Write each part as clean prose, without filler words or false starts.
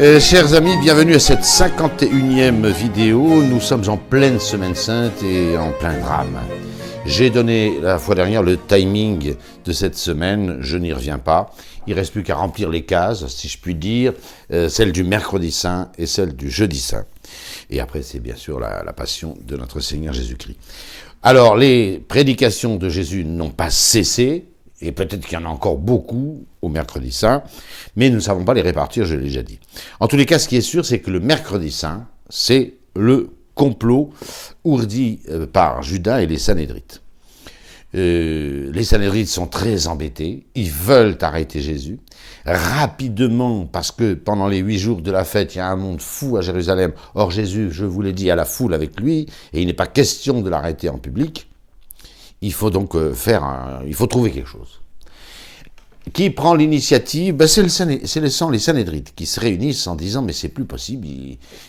Chers amis, bienvenue à cette 51e vidéo. Nous sommes en pleine Semaine Sainte et en plein drame. J'ai donné la fois dernière le timing de cette semaine, je n'y reviens pas. Il ne reste plus qu'à remplir les cases, si je puis dire, celle du mercredi saint et celle du jeudi saint. Et après, c'est bien sûr la passion de notre Seigneur Jésus-Christ. Alors, les prédications de Jésus n'ont pas cessé, et peut-être qu'il y en a encore beaucoup au mercredi saint, mais nous ne savons pas les répartir, je l'ai déjà dit. En tous les cas, ce qui est sûr, c'est que le mercredi saint, c'est le complot ourdi par Judas et les Sanhédrites. Les Sanhédrites sont très embêtés, ils veulent arrêter Jésus, rapidement, parce que pendant les 8 jours de la fête, il y a un monde fou à Jérusalem. Or Jésus, je vous l'ai dit, a la foule avec lui, et il n'est pas question de l'arrêter en public. Il faut donc il faut trouver quelque chose. Qui prend l'initiative? C'est les Sanhédrites qui se réunissent en disant mais c'est plus possible,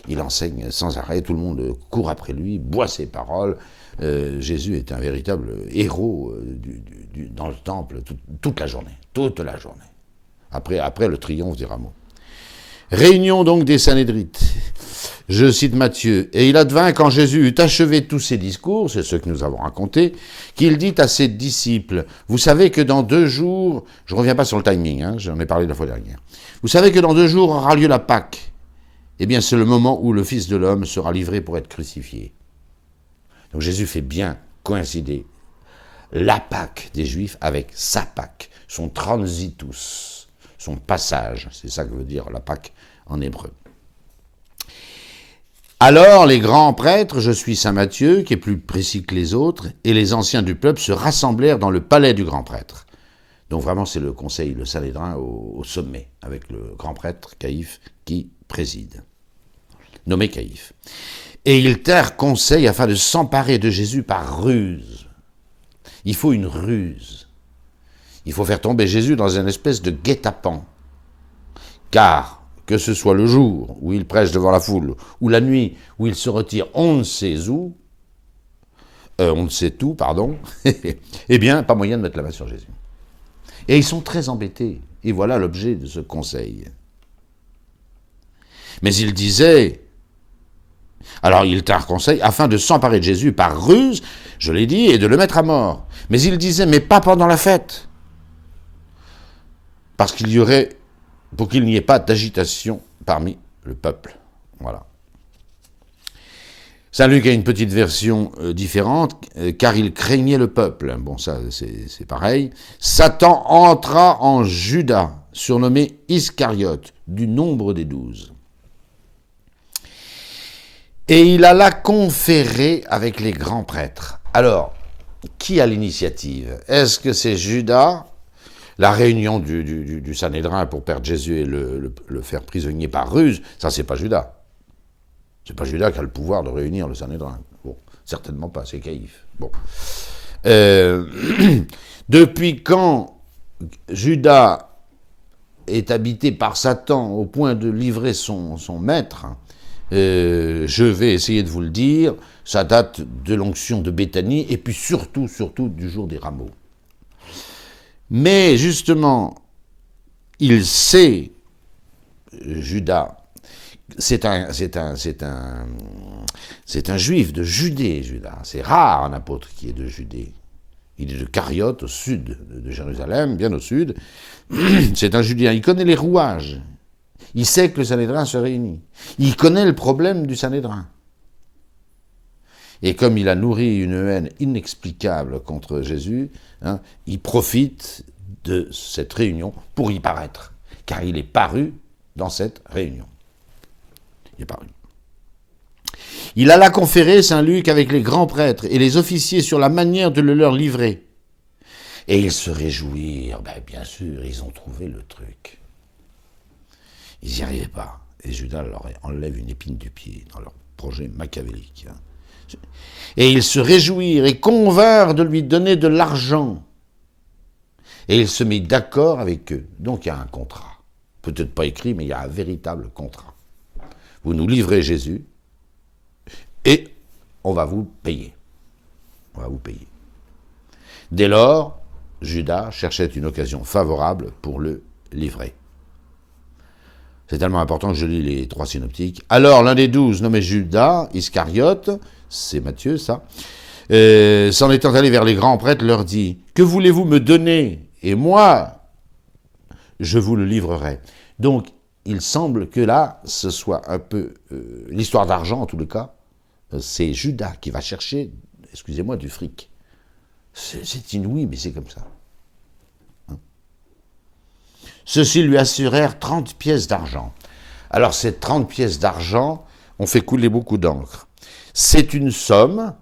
il enseigne sans arrêt, tout le monde court après lui, boit ses paroles. Jésus est un véritable héros dans le temple toute la journée. Après le triomphe des rameaux. Réunion donc des Sanhédrites. Je cite Matthieu. « Et il advint, quand Jésus eut achevé tous ses discours, c'est ce que nous avons raconté, qu'il dit à ses disciples, vous savez que dans 2 jours, je ne reviens pas sur le timing, j'en ai parlé la fois dernière, vous savez que dans 2 jours aura lieu la Pâque. Eh bien, c'est le moment où le Fils de l'homme sera livré pour être crucifié. » Donc Jésus fait bien coïncider la Pâque des Juifs avec sa Pâque, son transitus, son passage, c'est ça que veut dire la Pâque en hébreu. Alors les grands prêtres, je suis saint Matthieu, qui est plus précis que les autres, et les anciens du peuple se rassemblèrent dans le palais du grand prêtre. Donc vraiment c'est le conseil, le Sanhédrin au sommet, avec le grand prêtre Caïphe qui préside, nommé Caïphe. Et ils tinrent conseil afin de s'emparer de Jésus par ruse. Il faut une ruse. Il faut faire tomber Jésus dans une espèce de guet-apens. Car que ce soit le jour où il prêche devant la foule, ou la nuit où il se retire on ne sait où, on ne sait tout, pardon, eh bien, pas moyen de mettre la main sur Jésus. Et ils sont très embêtés, et voilà l'objet de ce conseil. Mais il disait, alors il tinrent conseil, afin de s'emparer de Jésus par ruse, je l'ai dit, et de le mettre à mort. Mais il disait, mais pas pendant la fête, parce qu'il y aurait pour qu'il n'y ait pas d'agitation parmi le peuple. Voilà. Saint Luc a une petite version différente, car il craignait le peuple. Bon, ça, c'est pareil. Satan entra en Judas, surnommé Iscariote, du nombre des 12. Et il alla conférer avec les grands prêtres. Alors, qui a l'initiative? Est-ce que c'est Judas? La réunion du Sanhédrin pour perdre Jésus et le faire prisonnier par ruse, ça c'est pas Judas. C'est pas Judas qui a le pouvoir de réunir le Sanhédrin. Bon, certainement pas, c'est Caïphe. Bon. Depuis quand Judas est habité par Satan au point de livrer son maître, je vais essayer de vous le dire, ça date de l'onction de Béthanie et puis surtout du jour des rameaux. Mais justement, il sait, Judas, c'est un juif de Judée, Judas. C'est rare un apôtre qui est de Judée. Il est de Cariote, au sud de Jérusalem, bien au sud. C'est un Judéen, il connaît les rouages. Il sait que le Sanhédrin se réunit. Il connaît le problème du Sanhédrin. Et comme il a nourri une haine inexplicable contre Jésus, il profite de cette réunion pour y paraître, car il est paru dans cette réunion. Il est paru. Il alla conférer, Saint Luc, avec les grands prêtres et les officiers sur la manière de le leur livrer. Et ils se réjouirent, bien sûr, ils ont trouvé le truc. Ils n'y arrivaient pas. Et Judas leur enlève une épine du pied dans leur projet machiavélique. Et ils se réjouirent et convinrent de lui donner de l'argent. Et il se mit d'accord avec eux. Donc il y a un contrat. Peut-être pas écrit, mais il y a un véritable contrat. Vous nous livrez Jésus et on va vous payer. On va vous payer. Dès lors, Judas cherchait une occasion favorable pour le livrer. C'est tellement important que je lis les 3 synoptiques. Alors l'un des 12, nommé Judas Iscariote, c'est Matthieu ça, s'en étant allé vers les grands prêtres, leur dit « Que voulez-vous me donner? Et moi, je vous le livrerai. » Donc, il semble que là, ce soit un peu l'histoire d'argent, en tous les cas. C'est Judas qui va chercher, excusez-moi, du fric. C'est inouï, mais c'est comme ça. Hein? Ceux-ci lui assurèrent 30 pièces d'argent. Alors, ces 30 pièces d'argent ont fait couler beaucoup d'encre. C'est une somme,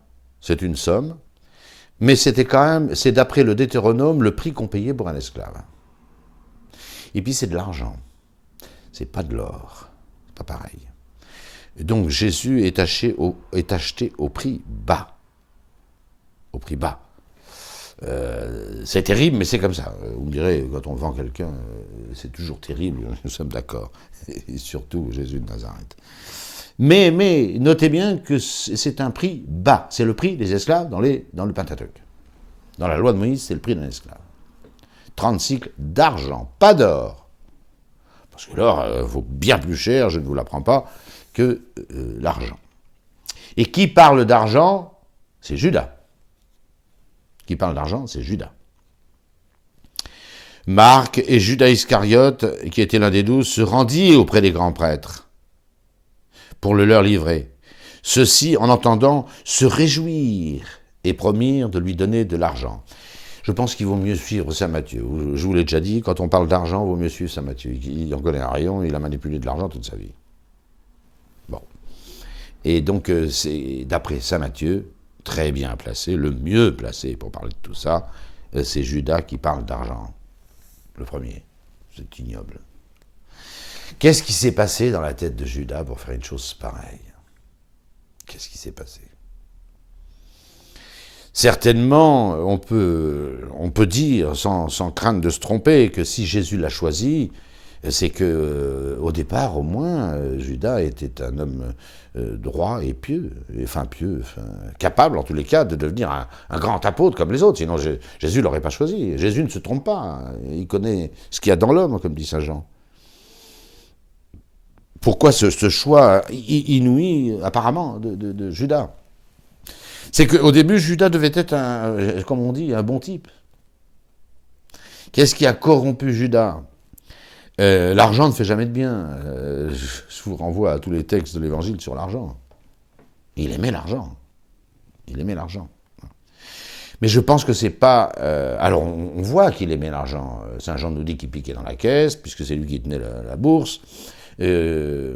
mais c'était quand même, c'est d'après le Deutéronome, le prix qu'on payait pour un esclave. Et puis, c'est de l'argent. C'est pas de l'or. C'est pas pareil. Et donc, Jésus est acheté au prix bas. Au prix bas. C'est terrible, mais c'est comme ça. Vous me direz, quand on vend quelqu'un, c'est toujours terrible, nous sommes d'accord. Et surtout Jésus de Nazareth. Mais notez bien que c'est un prix bas. C'est le prix des esclaves dans le Pentateuque. Dans la loi de Moïse, c'est le prix d'un esclave. 30 cycles d'argent, pas d'or. Parce que l'or vaut bien plus cher, je ne vous l'apprends pas, que l'argent. Et qui parle d'argent? C'est Judas. Qui parle d'argent, c'est Judas. Marc et Judas Iscariote, qui était l'un des 12, se rendirent auprès des grands prêtres pour le leur livrer. Ceux-ci, en entendant, se réjouirent et promirent de lui donner de l'argent. Je pense qu'il vaut mieux suivre Saint Matthieu. Je vous l'ai déjà dit, quand on parle d'argent, il vaut mieux suivre Saint Matthieu. Il en connaît un rayon, il a manipulé de l'argent toute sa vie. Bon. Et donc, c'est d'après Saint Matthieu, très bien placé, le mieux placé pour parler de tout ça, c'est Judas qui parle d'argent. Le premier. C'est ignoble. Qu'est-ce qui s'est passé dans la tête de Judas pour faire une chose pareille? Qu'est-ce qui s'est passé? Certainement, on peut dire, sans crainte de se tromper, que si Jésus l'a choisi, c'est que, au départ, au moins, Judas était un homme droit et pieux, capable, en tous les cas, de devenir un grand apôtre comme les autres. Sinon, Jésus ne l'aurait pas choisi. Jésus ne se trompe pas. Il connaît ce qu'il y a dans l'homme, comme dit saint Jean. Pourquoi ce choix inouï, apparemment, de Judas? C'est qu'au début, Judas devait être, comme on dit, un bon type. Qu'est-ce qui a corrompu Judas? L'argent ne fait jamais de bien. Je vous renvoie à tous les textes de l'Évangile sur l'argent. Il aimait l'argent. Il aimait l'argent. Mais je pense que c'est pas... alors, on voit qu'il aimait l'argent. Saint Jean nous dit qu'il piquait dans la caisse, puisque c'est lui qui tenait la bourse. Et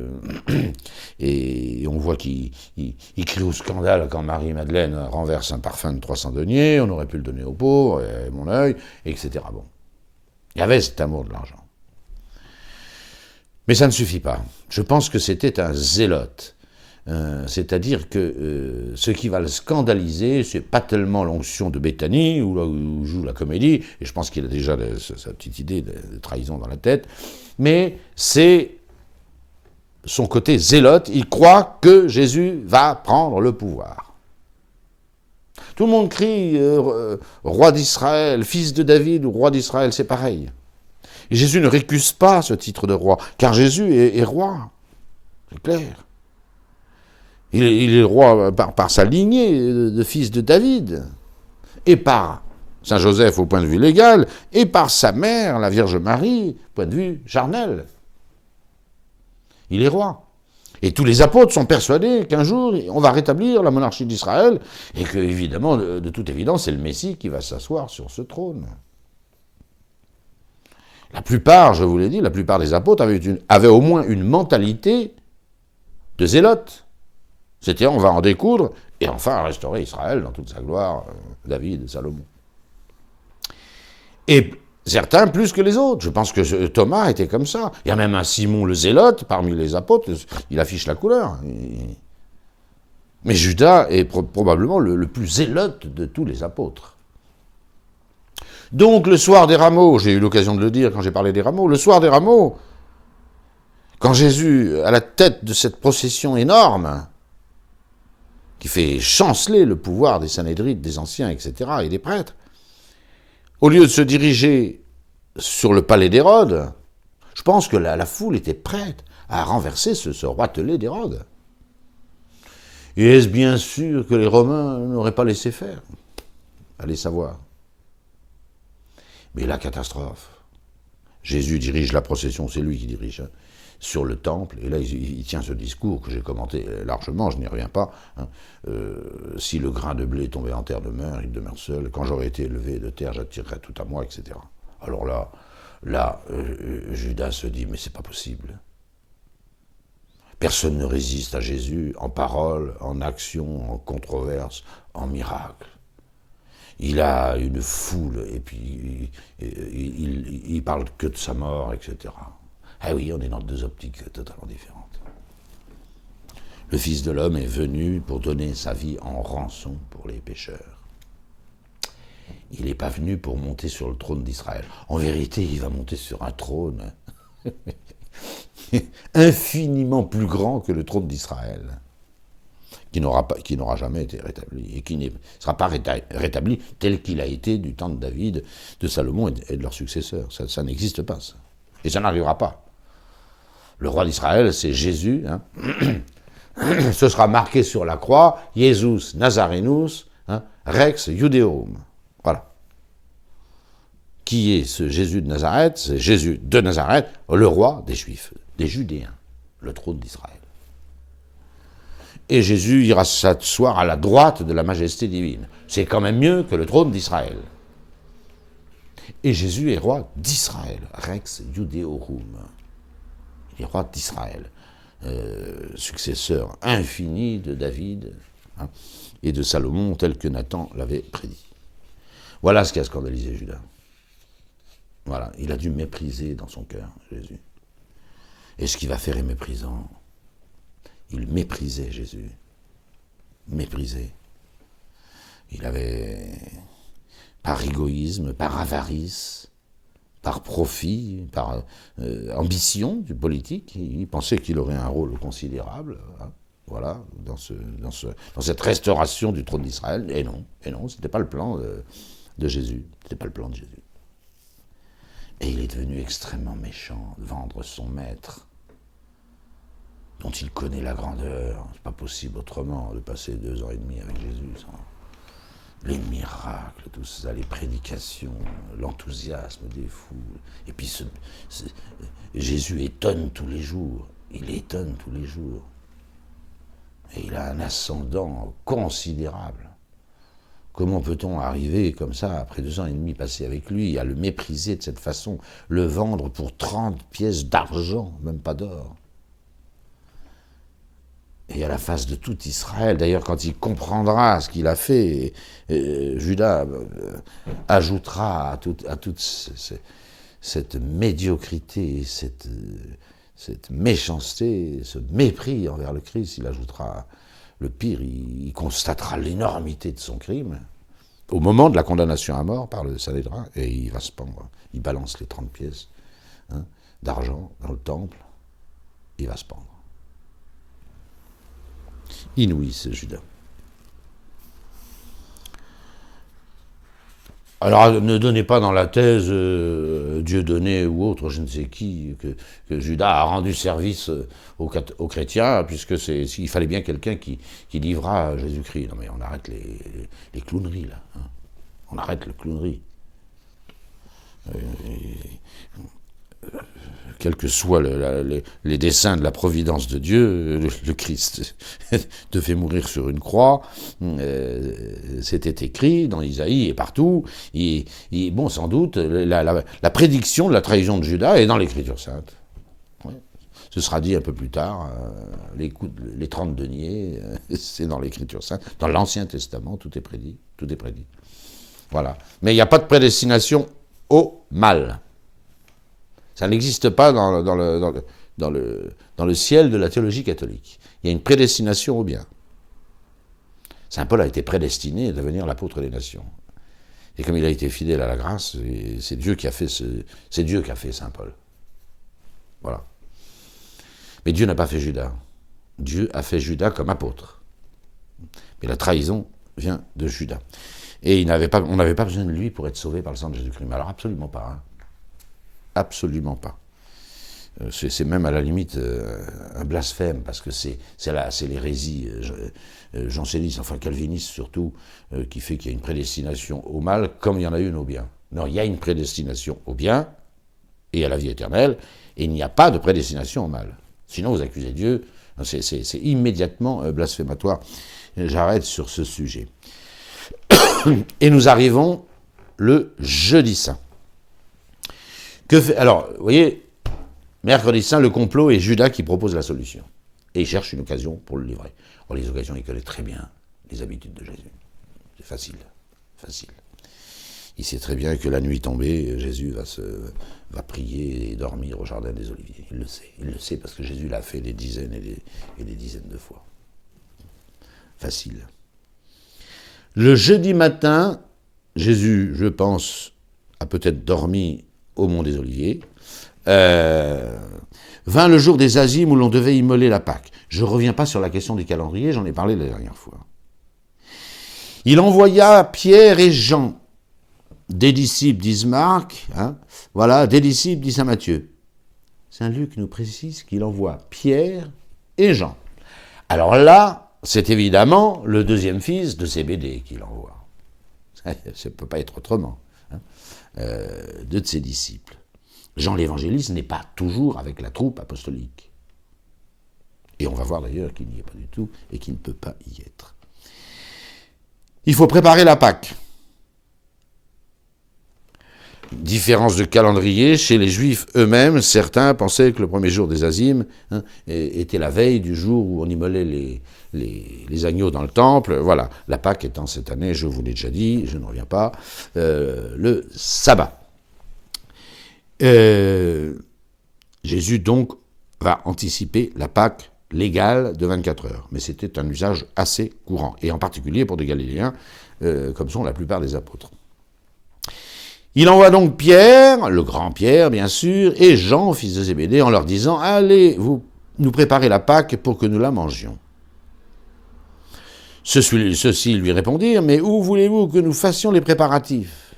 on voit qu'il crie au scandale quand Marie-Madeleine renverse un parfum de 300 deniers, on aurait pu le donner aux pauvres, mon œil, etc. Bon. Il y avait cet amour de l'argent. Mais ça ne suffit pas. Je pense que c'était un zélote. C'est-à-dire que ce qui va le scandaliser, c'est pas tellement l'onction de Béthanie, où joue la comédie, et je pense qu'il a déjà sa petite idée de trahison dans la tête, mais c'est son côté zélote. Il croit que Jésus va prendre le pouvoir. Tout le monde crie roi d'Israël, fils de David ou roi d'Israël, c'est pareil. Et Jésus ne récuse pas ce titre de roi, car Jésus est roi. C'est clair. Il est roi par sa lignée de fils de David, et par Saint Joseph au point de vue légal, et par sa mère, la Vierge Marie, au point de vue charnel. Il est roi. Et tous les apôtres sont persuadés qu'un jour, on va rétablir la monarchie d'Israël, et que, évidemment, de toute évidence, c'est le Messie qui va s'asseoir sur ce trône. La plupart, je vous l'ai dit, la plupart des apôtres avaient au moins une mentalité de zélote. C'était on va en découdre, et enfin restaurer Israël dans toute sa gloire, David, Salomon. Et certains plus que les autres. Je pense que Thomas était comme ça. Il y a même un Simon le zélote, parmi les apôtres, il affiche la couleur. Mais Judas est probablement le plus zélote de tous les apôtres. Donc le soir des rameaux, j'ai eu l'occasion de le dire quand j'ai parlé des rameaux, le soir des rameaux, quand Jésus, à la tête de cette procession énorme, qui fait chanceler le pouvoir des Sanhédrites, des anciens, etc., et des prêtres, au lieu de se diriger sur le palais d'Hérode, Je pense que la foule était prête à renverser ce roitelet d'Hérode. Et est-ce bien sûr que les Romains n'auraient pas laissé faire? Allez savoir. Mais la catastrophe. Jésus dirige la procession, c'est lui qui dirige, hein, sur le temple, et là il tient ce discours que j'ai commenté largement, je n'y reviens pas. Hein. Si le grain de blé tombait en terre demeure, il demeure seul. Quand j'aurai été élevé de terre, j'attirerai tout à moi, etc. Alors là, Judas se dit, mais c'est pas possible. Personne ne résiste à Jésus en parole, en action, en controverse, en miracle. Il a une foule, et puis il parle que de sa mort, etc. Ah oui, on est dans deux optiques totalement différentes. Le Fils de l'homme est venu pour donner sa vie en rançon pour les pécheurs. Il n'est pas venu pour monter sur le trône d'Israël. En vérité, il va monter sur un trône infiniment plus grand que le trône d'Israël, qui n'aura jamais été rétabli, et qui ne sera pas rétabli tel qu'il a été du temps de David, de Salomon et de leurs successeurs. Ça n'existe pas, ça. Et ça n'arrivera pas. Le roi d'Israël, c'est Jésus. Hein. Ce sera marqué sur la croix, Jesus Nazarenus, hein, Rex Judeorum. Voilà. Qui est ce Jésus de Nazareth? C'est Jésus de Nazareth, le roi des Juifs, des Judéens, le trône d'Israël. Et Jésus ira s'asseoir à la droite de la majesté divine. C'est quand même mieux que le trône d'Israël. Et Jésus est roi d'Israël, Rex Judeorum. Il est roi d'Israël, successeur infini de David, hein, et de Salomon, tel que Nathan l'avait prédit. Voilà ce qui a scandalisé Judas. Voilà, il a dû mépriser dans son cœur Jésus. Et ce qui va faire est méprisant. Il méprisait Jésus. Méprisé. Il avait, par égoïsme, par avarice, par profit, par ambition du politique, il pensait qu'il aurait un rôle considérable, hein, voilà, dans cette restauration du trône d'Israël. Et non, ce n'était pas le plan de Jésus. C'était pas le plan de Jésus. Et il est devenu extrêmement méchant, vendre son maître, dont il connaît la grandeur. C'est pas possible autrement de passer 2 ans et demi avec Jésus sans les miracles, tout ça, les prédications, l'enthousiasme des foules. Et puis Jésus étonne tous les jours. Il étonne tous les jours. Et il a un ascendant considérable. Comment peut-on arriver comme ça, après 2 ans et demi passés avec lui, à le mépriser de cette façon, le vendre pour 30 pièces d'argent, même pas d'or? Et à la face de tout Israël, d'ailleurs, quand il comprendra ce qu'il a fait, Judas ajoutera à toute cette médiocrité, cette méchanceté, ce mépris envers le Christ, il ajoutera le pire, il constatera l'énormité de son crime au moment de la condamnation à mort par le Sanhédrin, et il va se pendre. Il balance les 30 pièces, hein, d'argent dans le temple, il va se pendre. Inouï, ce Judas. Alors, ne donnez pas dans la thèse Dieudonné ou autre, je ne sais qui, que Judas a rendu service aux chrétiens, puisque il fallait bien quelqu'un qui livrât Jésus-Christ. Non mais on arrête les clowneries, là. Hein. On arrête le clownerie. Quels que soient les desseins de la providence de Dieu, le Christ devait mourir sur une croix, c'était écrit dans Isaïe et partout, bon, sans doute, la prédiction de la trahison de Judas est dans l'Écriture sainte. Ouais. Ce sera dit un peu plus tard, les 30 deniers, c'est dans l'Écriture sainte, dans l'Ancien Testament, tout est prédit. Voilà. Mais il n'y a pas de prédestination au mal. Ça n'existe pas dans le ciel de la théologie catholique. Il y a une prédestination au bien. Saint Paul a été prédestiné à devenir l'apôtre des nations. Et comme il a été fidèle à la grâce, c'est Dieu qui a fait Saint Paul. Voilà. Mais Dieu n'a pas fait Judas. Dieu a fait Judas comme apôtre. Mais la trahison vient de Judas. Et on n'avait pas besoin de lui pour être sauvé par le sang de Jésus-Christ. Mais alors absolument pas. Hein. Absolument pas. C'est même à la limite un blasphème, parce que c'est l'hérésie janséniste, enfin calviniste surtout, qui fait qu'il y a une prédestination au mal, comme il y en a une au bien. Non, il y a une prédestination au bien et à la vie éternelle, et il n'y a pas de prédestination au mal. Sinon, vous accusez Dieu, c'est immédiatement blasphématoire. J'arrête sur ce sujet. Et nous arrivons le jeudi saint. Alors, vous voyez, mercredi saint, le complot est Judas qui propose la solution. Et il cherche une occasion pour le livrer. Or, les occasions, il connaît très bien les habitudes de Jésus. C'est facile, facile. Il sait très bien que la nuit tombée, Jésus va prier et dormir au jardin des Oliviers. Il le sait parce que Jésus l'a fait des dizaines et des dizaines de fois. Facile. Le jeudi matin, Jésus, je pense, a peut-être dormi au mont des Oliviers. Vint le jour des Azimes où l'on devait immoler la Pâque. Je ne reviens pas sur la question des calendriers, j'en ai parlé la dernière fois. Il envoya Pierre et Jean, des disciples, disent Marc, voilà, des disciples, dit saint Matthieu. Saint Luc nous précise qu'il envoie Pierre et Jean. Alors là, c'est évidemment le deuxième fils de Zébédée qu'il envoie. Ça ne peut pas être autrement. Deux de ses disciples. Jean l'évangéliste n'est pas toujours avec la troupe apostolique. Et on va voir d'ailleurs qu'il n'y est pas du tout et qu'il ne peut pas y être. Il faut préparer la Pâque. Différence de calendrier, chez les Juifs eux-mêmes, certains pensaient que le premier jour des Azimes était la veille du jour où on immolait les agneaux dans le temple. Voilà, la Pâque étant cette année, je vous l'ai déjà dit, je ne reviens pas, le sabbat. Jésus donc va anticiper la Pâque légale de 24 heures, mais c'était un usage assez courant, et en particulier pour des Galiléens, comme sont la plupart des apôtres. Il envoie donc Pierre, le grand Pierre bien sûr, et Jean, fils de Zébédée, en leur disant « Allez, vous nous préparez la Pâque pour que nous la mangions. » Ceux-ci lui répondirent « Mais où voulez-vous que nous fassions les préparatifs ?»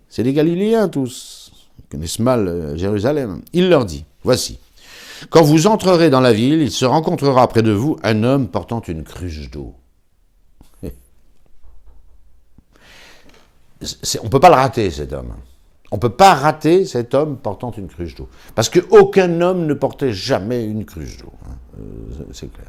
C'est des Galiléens tous, ils connaissent mal Jérusalem. Il leur dit « Voici, quand vous entrerez dans la ville, il se rencontrera près de vous un homme portant une cruche d'eau. » On ne peut pas le rater, cet homme. On ne peut pas rater cet homme portant une cruche d'eau. Parce qu'aucun homme ne portait jamais une cruche d'eau. C'est clair.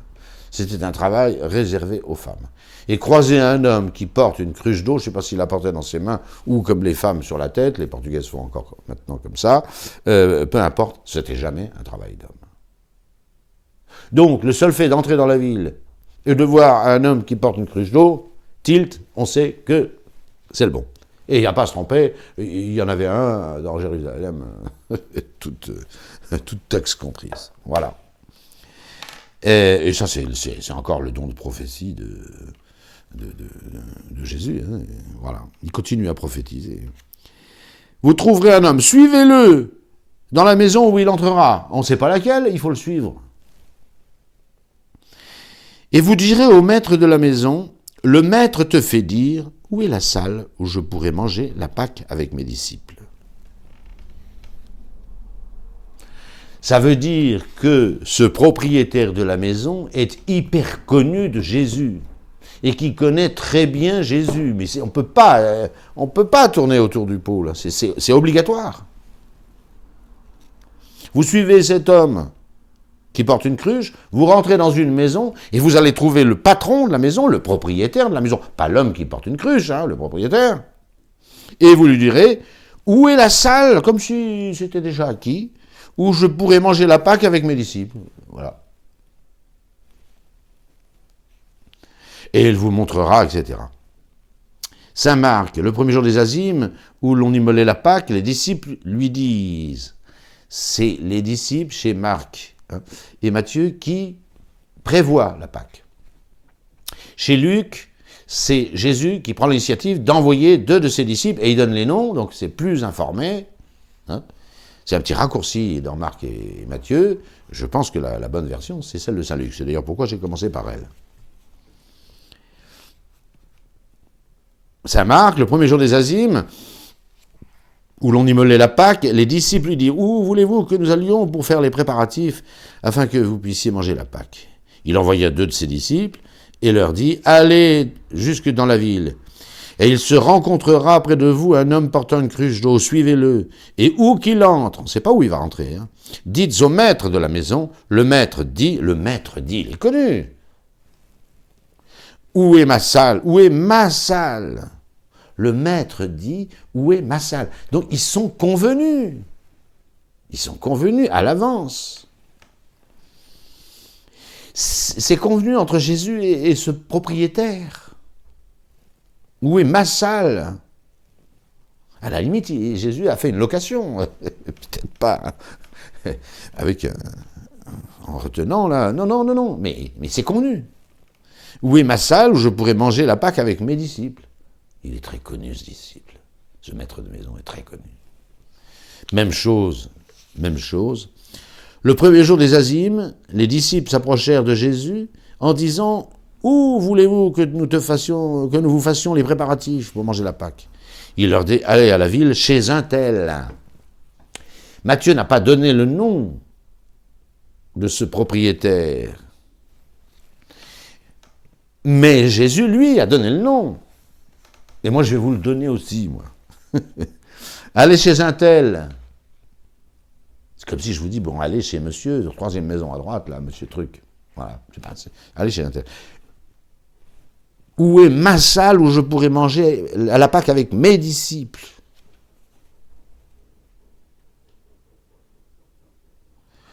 C'était un travail réservé aux femmes. Et croiser un homme qui porte une cruche d'eau, je ne sais pas s'il la portait dans ses mains ou comme les femmes sur la tête, les Portugaises font encore maintenant comme ça, peu importe, c'était jamais un travail d'homme. Donc, le seul fait d'entrer dans la ville et de voir un homme qui porte une cruche d'eau, tilt, on sait que c'est le bon. Et il n'y a pas à se tromper, il y en avait un dans Jérusalem, toute taxe comprise. Voilà. Et ça, c'est encore le don de prophétie de Jésus. Voilà. Il continue à prophétiser. Vous trouverez un homme, suivez-le dans la maison où il entrera. On ne sait pas laquelle, il faut le suivre. Et vous direz au maître de la maison, le maître te fait dire, où est la salle où je pourrais manger la Pâque avec mes disciples? Ça veut dire que ce propriétaire de la maison est hyper connu de Jésus et qui connaît très bien Jésus. Mais on peut pas tourner autour du pot, là. C'est obligatoire. Vous suivez cet homme qui porte une cruche, vous rentrez dans une maison et vous allez trouver le patron de la maison, le propriétaire de la maison, pas l'homme qui porte une cruche, le propriétaire. Et vous lui direz, où est la salle, comme si c'était déjà acquis, où je pourrais manger la Pâque avec mes disciples. Voilà. Et il vous montrera, etc. Saint Marc, le premier jour des Azimes, où l'on immolait la Pâque, les disciples lui disent, c'est les disciples chez Marc et Matthieu qui prévoient la Pâque. Chez Luc, c'est Jésus qui prend l'initiative d'envoyer 2 de ses disciples, et il donne les noms, donc c'est plus informé. C'est un petit raccourci dans Marc et Matthieu. Je pense que la bonne version, c'est celle de Saint Luc. C'est d'ailleurs pourquoi j'ai commencé par elle. Saint Marc, le premier jour des Azimes, où l'on immolait la Pâque, les disciples lui dirent « Où voulez-vous que nous allions pour faire les préparatifs afin que vous puissiez manger la Pâque ?» Il envoya 2 de ses disciples et leur dit « Allez jusque dans la ville, et il se rencontrera près de vous un homme portant une cruche d'eau, suivez-le, et où qu'il entre, on ne sait pas où il va rentrer, hein, dites au maître de la maison, le maître dit, il est connu. Où est ma salle? Où est ma salle? Le maître dit, où est ma salle? Donc ils sont convenus. Ils sont convenus à l'avance. C'est convenu entre Jésus et ce propriétaire. Où est ma salle? À la limite, Jésus a fait une location. Peut-être pas avec en retenant là. Non. Mais c'est convenu. Où est ma salle où je pourrais manger la Pâque avec mes disciples? Il est très connu, ce disciple. Ce maître de maison est très connu. Même chose. Le premier jour des Azimes, les disciples s'approchèrent de Jésus en disant « Où voulez-vous que nous vous fassions les préparatifs pour manger la Pâque ?» Il leur dit « Allez à la ville chez un tel. » Matthieu n'a pas donné le nom de ce propriétaire. Mais Jésus, lui, a donné le nom. Et moi, je vais vous le donner aussi, moi. Allez chez un tel. C'est comme si je vous dis, bon, allez chez monsieur, 3e maison à droite, là, monsieur Truc. Voilà, je sais pas, allez chez un tel. Où est ma salle où je pourrais manger à la Pâque avec mes disciples?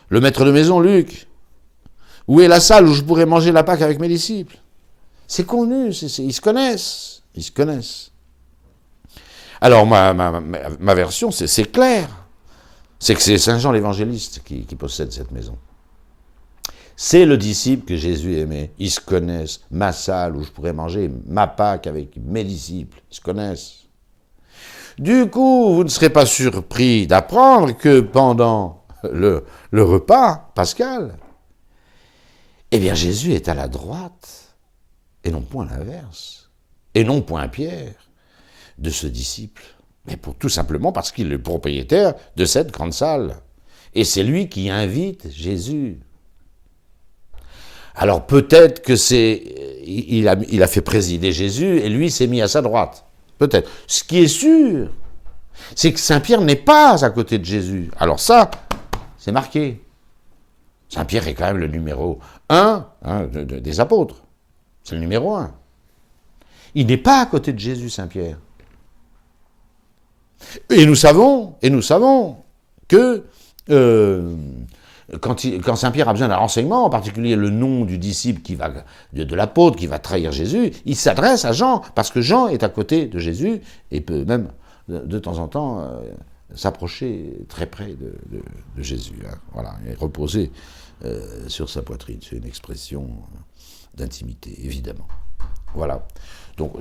Le maître de maison, Luc. Où est la salle où je pourrais manger la Pâque avec mes disciples? C'est connu, ils se connaissent. Ils se connaissent. Alors, ma version, c'est clair. C'est que c'est Saint Jean l'Évangéliste qui possède cette maison. C'est le disciple que Jésus aimait. Ils se connaissent. Ma salle où je pourrais manger ma Pâque avec mes disciples. Ils se connaissent. Du coup, vous ne serez pas surpris d'apprendre que pendant le repas pascal, eh bien, Jésus est à la droite, et non point l'inverse, et non point Pierre, de ce disciple. Mais tout simplement parce qu'il est le propriétaire de cette grande salle. Et c'est lui qui invite Jésus. Alors peut-être que il a fait présider Jésus et lui s'est mis à sa droite. Peut-être. Ce qui est sûr, c'est que Saint-Pierre n'est pas à côté de Jésus. Alors ça, c'est marqué. Saint-Pierre est quand même le numéro 1 des apôtres. C'est le numéro 1. Il n'est pas à côté de Jésus, Saint-Pierre. Et nous savons que quand Saint-Pierre a besoin d'un renseignement, en particulier le nom du disciple de l'apôtre qui va trahir Jésus, il s'adresse à Jean, parce que Jean est à côté de Jésus et peut même de temps en temps s'approcher très près de Jésus. Hein, voilà, et reposer sur sa poitrine. C'est une expression d'intimité, évidemment. Voilà. Donc,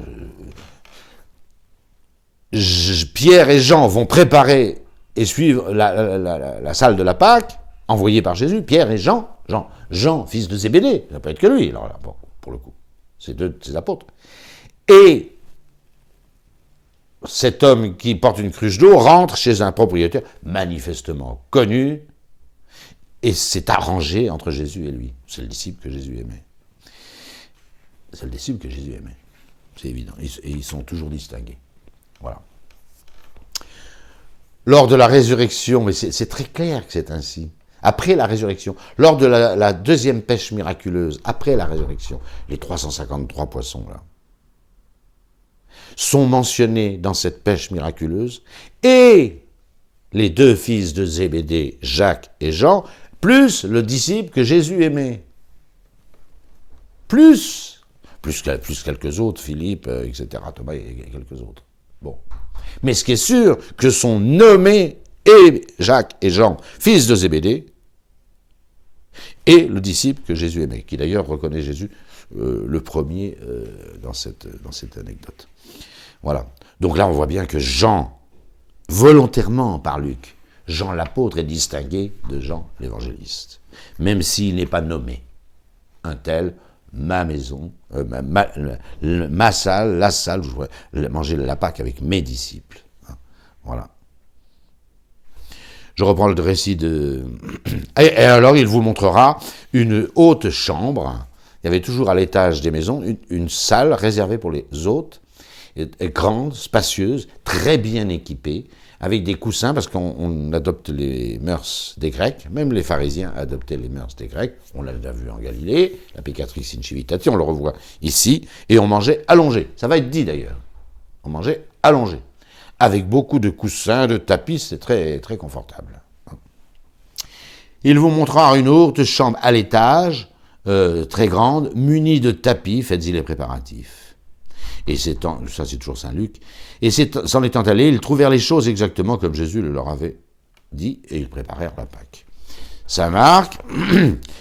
Pierre et Jean vont préparer et suivre la salle de la Pâque, envoyée par Jésus. Pierre et Jean, fils de Zébédée, ça peut être que lui, alors là, bon, pour le coup, c'est 2 de ses apôtres. Et cet homme qui porte une cruche d'eau rentre chez un propriétaire manifestement connu, et c'est arrangé entre Jésus et lui. C'est le disciple que Jésus aimait. C'est le disciple que Jésus aimait. C'est évident. Et ils sont toujours distingués. Voilà. Lors de la résurrection, mais c'est très clair que c'est ainsi, après la résurrection, lors de la 2e pêche miraculeuse, après la résurrection, les 353 poissons, là, sont mentionnés dans cette pêche miraculeuse, et les 2 fils de Zébédée, Jacques et Jean, plus le disciple que Jésus aimait. Plus quelques autres, Philippe, etc., Thomas et quelques autres. Bon. Mais ce qui est sûr, que sont nommés et Jacques et Jean, fils de Zébédée, et le disciple que Jésus aimait, qui d'ailleurs reconnaît Jésus le premier dans cette anecdote. Voilà. Donc là, on voit bien que Jean, volontairement par Luc, Jean l'apôtre est distingué de Jean l'évangéliste, même s'il n'est pas nommé. Un tel, ma maison, ma salle, la salle où je pourrais manger la Pâque avec mes disciples. Voilà. Je reprends le récit de... Et alors, il vous montrera une haute chambre. Il y avait toujours à l'étage des maisons une salle réservée pour les hôtes, grande, spacieuse, très bien équipée, avec des coussins, parce qu'on adopte les mœurs des Grecs, même les pharisiens adoptaient les mœurs des Grecs, on l'a déjà vu en Galilée, la Peccatrix in Civitati, on le revoit ici, et on mangeait allongé, ça va être dit d'ailleurs, on mangeait allongé, avec beaucoup de coussins, de tapis, c'est très, très confortable. Il vous montrera une haute chambre à l'étage, très grande, munie de tapis, faites-y les préparatifs. Et ça c'est toujours Saint Luc, et s'en étant allés, ils trouvèrent les choses exactement comme Jésus le leur avait dit, et ils préparèrent la Pâque. Saint Marc,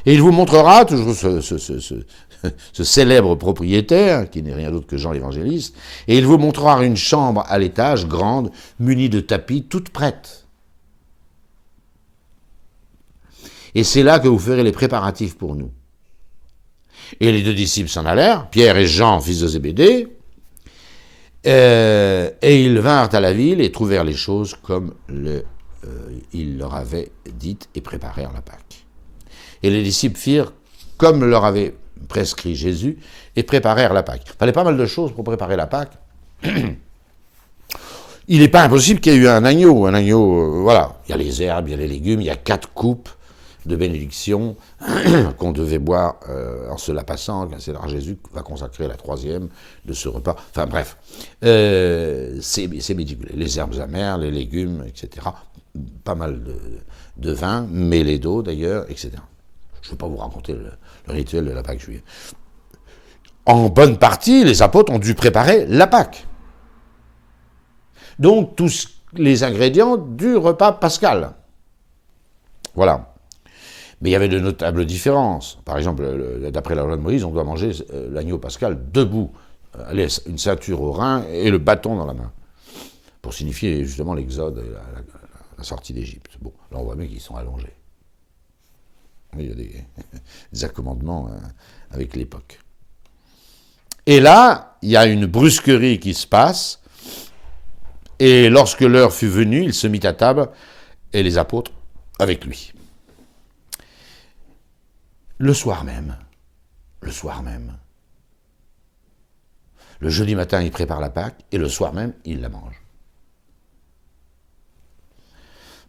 et il vous montrera, toujours ce célèbre propriétaire, qui n'est rien d'autre que Jean l'Évangéliste, et il vous montrera une chambre à l'étage, grande, munie de tapis, toute prête. Et c'est là que vous ferez les préparatifs pour nous. Et les 2 disciples s'en allèrent, Pierre et Jean, fils de Zébédée, et ils vinrent à la ville et trouvèrent les choses comme il leur avait dites et préparèrent la Pâque. Et les disciples firent comme leur avait prescrit Jésus et préparèrent la Pâque. Il fallait pas mal de choses pour préparer la Pâque. Il n'est pas impossible qu'il y ait eu un agneau. Voilà. Il y a les herbes, il y a les légumes, il y a 4 coupes de bénédiction qu'on devait boire en se la passant, quand Seigneur Jésus va consacrer la 3e de ce repas. Enfin bref, c'est médiculé. Les herbes amères, les légumes, etc. Pas mal de vin, mêlé d'eau d'ailleurs, etc. Je ne vais pas vous raconter le rituel de la Pâque juive. En bonne partie, les apôtres ont dû préparer la Pâque. Donc tous les ingrédients du repas pascal. Voilà. Mais il y avait de notables différences. Par exemple, d'après la loi de Moïse, on doit manger l'agneau pascal debout, une ceinture au rein et le bâton dans la main, pour signifier justement l'exode et la sortie d'Égypte. Bon, là on voit bien qu'ils sont allongés. Il y a des accommodements avec l'époque. Et là, il y a une brusquerie qui se passe, et lorsque l'heure fut venue, il se mit à table, et les apôtres avec lui. Le soir même, le jeudi matin, il prépare la Pâque, et le soir même, il la mange.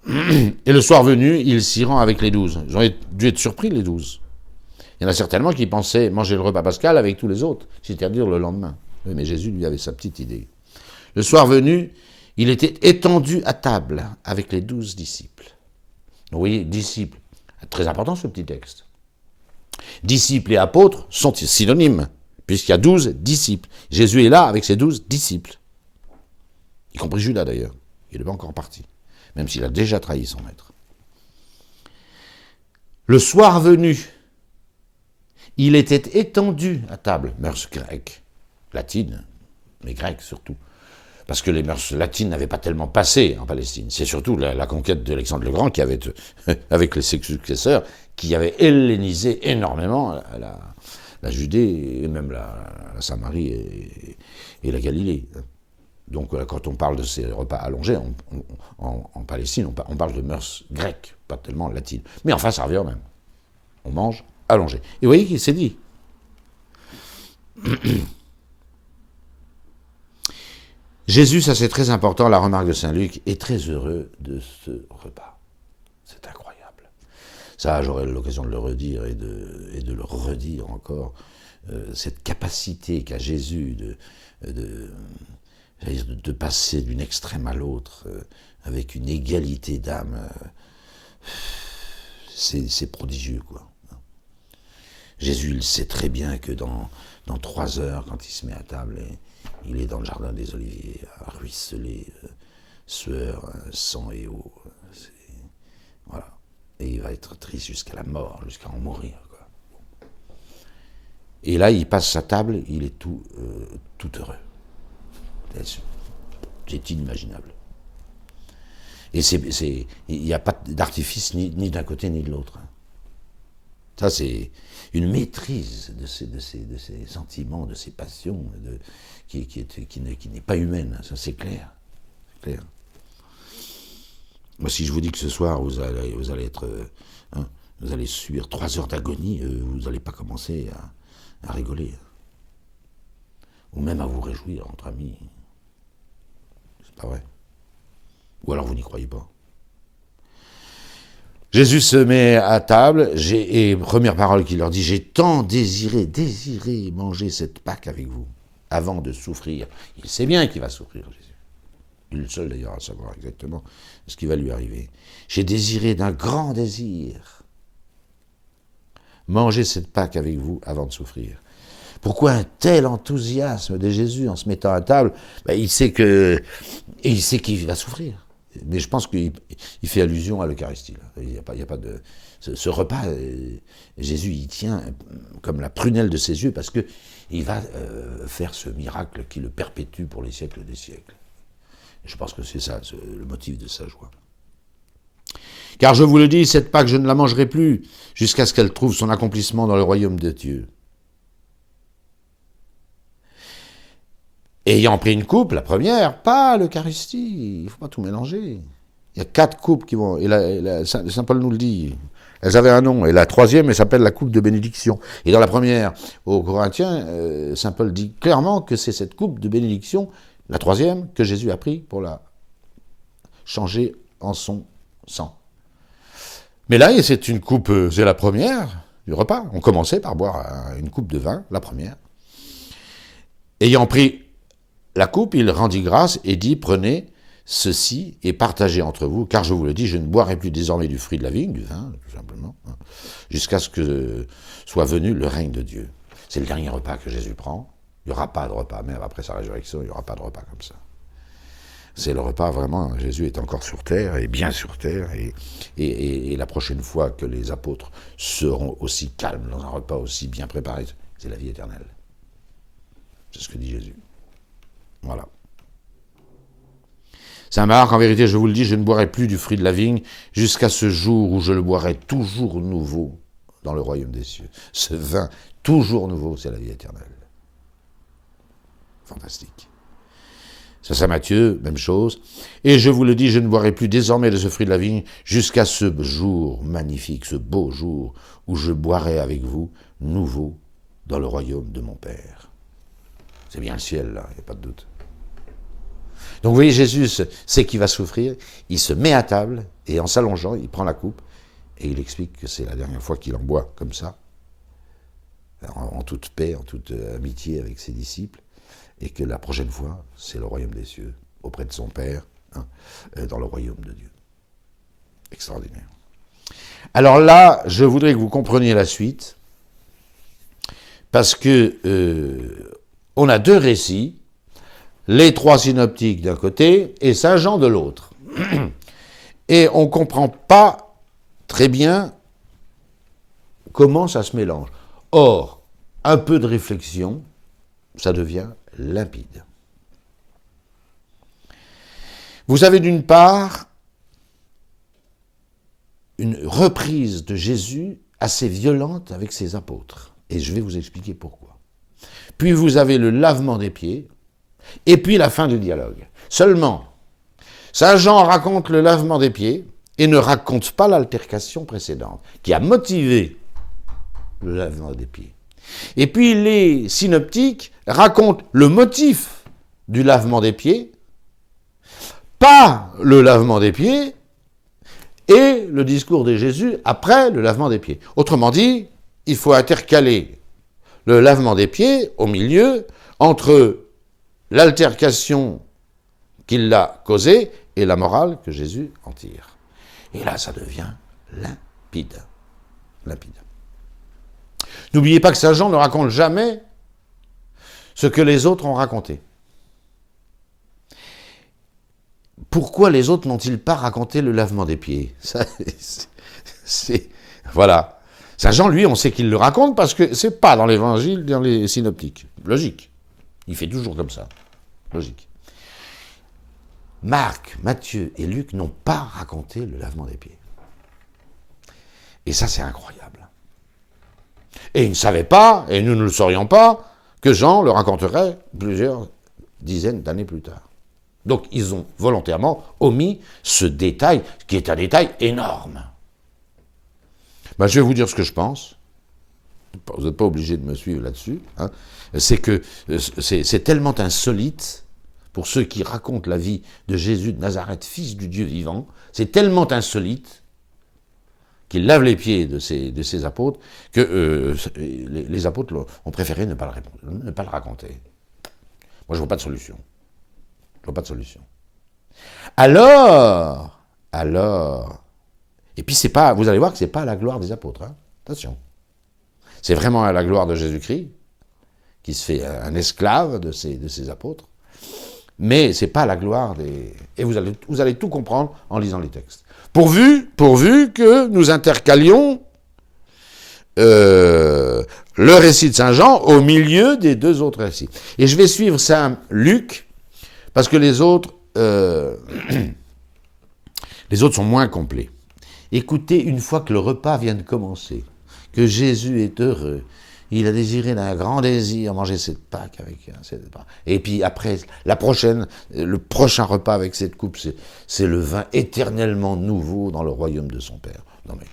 Et le soir venu, il s'y rend avec les 12. Ils ont dû être surpris, les 12. Il y en a certainement qui pensaient manger le repas pascal avec tous les autres, c'est-à-dire le lendemain. Oui, mais Jésus, lui, avait sa petite idée. Le soir venu, il était étendu à table avec les 12 disciples. Donc, vous voyez, disciples. Très important ce petit texte. Disciples et apôtres sont synonymes, puisqu'il y a 12 disciples. Jésus est là avec ses 12 disciples. Y compris Judas d'ailleurs. Il n'est pas encore parti, même s'il a déjà trahi son maître. Le soir venu, il était étendu à table, mœurs grecques, latines, mais grecques surtout. Parce que les mœurs latines n'avaient pas tellement passé en Palestine. C'est surtout la conquête d'Alexandre le Grand qui avait, avec ses successeurs, qui avait hellénisé énormément la Judée et même la Samarie et la Galilée. Donc quand on parle de ces repas allongés en Palestine, on parle de mœurs grecques, pas tellement latines. Mais enfin, ça revient même. On mange allongé. Et vous voyez qu'il s'est dit. Jésus, ça c'est très important, la remarque de Saint Luc, est très heureux de ce repas. C'est incroyable. Ça, j'aurai l'occasion de le redire et de le redire encore. Cette capacité qu'a Jésus de passer d'une extrême à l'autre avec une égalité d'âme, c'est prodigieux, quoi. Jésus, il sait très bien que dans 3 heures, quand il se met à table, il est dans le jardin des Oliviers, à ruisseler, sueur, sang et eau. Voilà. Et il va être triste jusqu'à la mort, jusqu'à en mourir, quoi. Et là, il passe sa table, il est tout heureux. C'est inimaginable. Et il n'y a pas d'artifice ni d'un côté ni de l'autre. Ça, c'est une maîtrise de ces sentiments, de ces passions, qui n'est pas humaine. Ça, c'est clair. C'est clair. Moi, si je vous dis que ce soir, vous allez être... vous allez subir 3 heures d'agonie, vous n'allez pas commencer à rigoler. Ou même à vous réjouir entre amis. C'est pas vrai. Ou alors vous n'y croyez pas. Jésus se met à table, et première parole qu'il leur dit, j'ai tant désiré manger cette Pâque avec vous, avant de souffrir. Il sait bien qu'il va souffrir, Jésus. Il est le seul d'ailleurs à savoir exactement ce qui va lui arriver. J'ai désiré d'un grand désir manger cette Pâque avec vous avant de souffrir. Pourquoi un tel enthousiasme de Jésus en se mettant à table? Il sait qu'il va souffrir. Mais je pense qu'il fait allusion à l'Eucharistie. Il n'y a pas de... Ce repas, Jésus y tient comme la prunelle de ses yeux parce qu'il va faire ce miracle qui le perpétue pour les siècles des siècles. Je pense que c'est ça, le motif de sa joie. Car je vous le dis, cette Pâque, je ne la mangerai plus jusqu'à ce qu'elle trouve son accomplissement dans le royaume de Dieu. Ayant pris une coupe, la première, pas l'Eucharistie, il ne faut pas tout mélanger. Il y a 4 coupes qui vont, Saint Paul nous le dit, elles avaient un nom, et la troisième, elle s'appelle la coupe de bénédiction. Et dans la première, aux Corinthiens, Saint Paul dit clairement que c'est cette coupe de bénédiction, la troisième, que Jésus a pris pour la changer en son sang. Mais là, c'est une coupe, c'est la première du repas. On commençait par boire une coupe de vin, la première. Ayant pris la coupe, il rendit grâce et dit, prenez ceci et partagez entre vous, car je vous le dis, je ne boirai plus désormais du fruit de la vigne, du vin, tout simplement, jusqu'à ce que soit venu le règne de Dieu. C'est le dernier repas que Jésus prend. Il n'y aura pas de repas, même après sa résurrection, il n'y aura pas de repas comme ça. C'est le repas, vraiment, Jésus est encore sur terre, et bien sur terre, et la prochaine fois que les apôtres seront aussi calmes dans un repas aussi bien préparé, c'est la vie éternelle. C'est ce que dit Jésus. Voilà. Saint Marc, en vérité, je vous le dis, je ne boirai plus du fruit de la vigne jusqu'à ce jour où je le boirai toujours nouveau dans le royaume des cieux. Ce vin toujours nouveau, c'est la vie éternelle. Fantastique. Saint Matthieu, même chose. Et je vous le dis, je ne boirai plus désormais de ce fruit de la vigne jusqu'à ce jour magnifique, ce beau jour où je boirai avec vous nouveau dans le royaume de mon Père. C'est bien le ciel, là, il n'y a pas de doute. Donc vous voyez, Jésus sait qu'il va souffrir, il se met à table, et en s'allongeant, il prend la coupe, et il explique que c'est la dernière fois qu'il en boit comme ça, en toute paix, en toute amitié avec ses disciples, et que la prochaine fois, c'est le royaume des cieux, auprès de son Père, dans le royaume de Dieu. Extraordinaire. Alors là, je voudrais que vous compreniez la suite, parce que on a 2 récits, les 3 synoptiques d'un côté et Saint Jean de l'autre. Et on ne comprend pas très bien comment ça se mélange. Or, un peu de réflexion, ça devient limpide. Vous avez d'une part une reprise de Jésus assez violente avec ses apôtres. Et je vais vous expliquer pourquoi. Puis vous avez le lavement des pieds, et puis la fin du dialogue. Seulement, Saint Jean raconte le lavement des pieds et ne raconte pas l'altercation précédente, qui a motivé le lavement des pieds. Et puis les synoptiques racontent le motif du lavement des pieds, pas le lavement des pieds, et le discours de Jésus après le lavement des pieds. Autrement dit, il faut intercaler le lavement des pieds au milieu entre l'altercation qu'il a causée et la morale que Jésus en tire. Et là, ça devient limpide. Limpide. N'oubliez pas que Saint Jean ne raconte jamais ce que les autres ont raconté. Pourquoi les autres n'ont-ils pas raconté le lavement des pieds? Voilà. Saint Jean, lui, on sait qu'il le raconte parce que c'est pas dans l'évangile, dans les synoptiques. Logique. Il fait toujours comme ça. Logique. Marc, Matthieu et Luc n'ont pas raconté le lavement des pieds. Et ça, c'est incroyable. Et ils ne savaient pas, et nous ne le saurions pas, que Jean le raconterait plusieurs dizaines d'années plus tard. Donc ils ont volontairement omis ce détail, qui est un détail énorme. Ben, je vais vous dire ce que je pense. Vous n'êtes pas obligé de me suivre là-dessus. Hein. C'est que c'est tellement insolite, pour ceux qui racontent la vie de Jésus de Nazareth, fils du Dieu vivant, c'est tellement insolite qu'il lave les pieds de ses apôtres, que les apôtres ont préféré ne pas le raconter. Moi, je ne vois pas de solution. Je vois pas de solution. Alors, et puis c'est pas, vous allez voir que c'est pas à la gloire des apôtres, hein. Attention. C'est vraiment à la gloire de Jésus-Christ, qui se fait un esclave de ses apôtres, mais c'est pas à la gloire des... Et vous allez tout comprendre en lisant les textes. Pourvu que nous intercalions le récit de Saint Jean au milieu des deux autres récits. Et je vais suivre Saint Luc, parce que les autres sont moins complets. Écoutez, une fois que le repas vient de commencer, que Jésus est heureux, il a désiré d'un grand désir manger cette Pâque avec cette Pâque. Et puis après, le prochain repas avec cette coupe, c'est le vin éternellement nouveau dans le royaume de son Père. Non mais...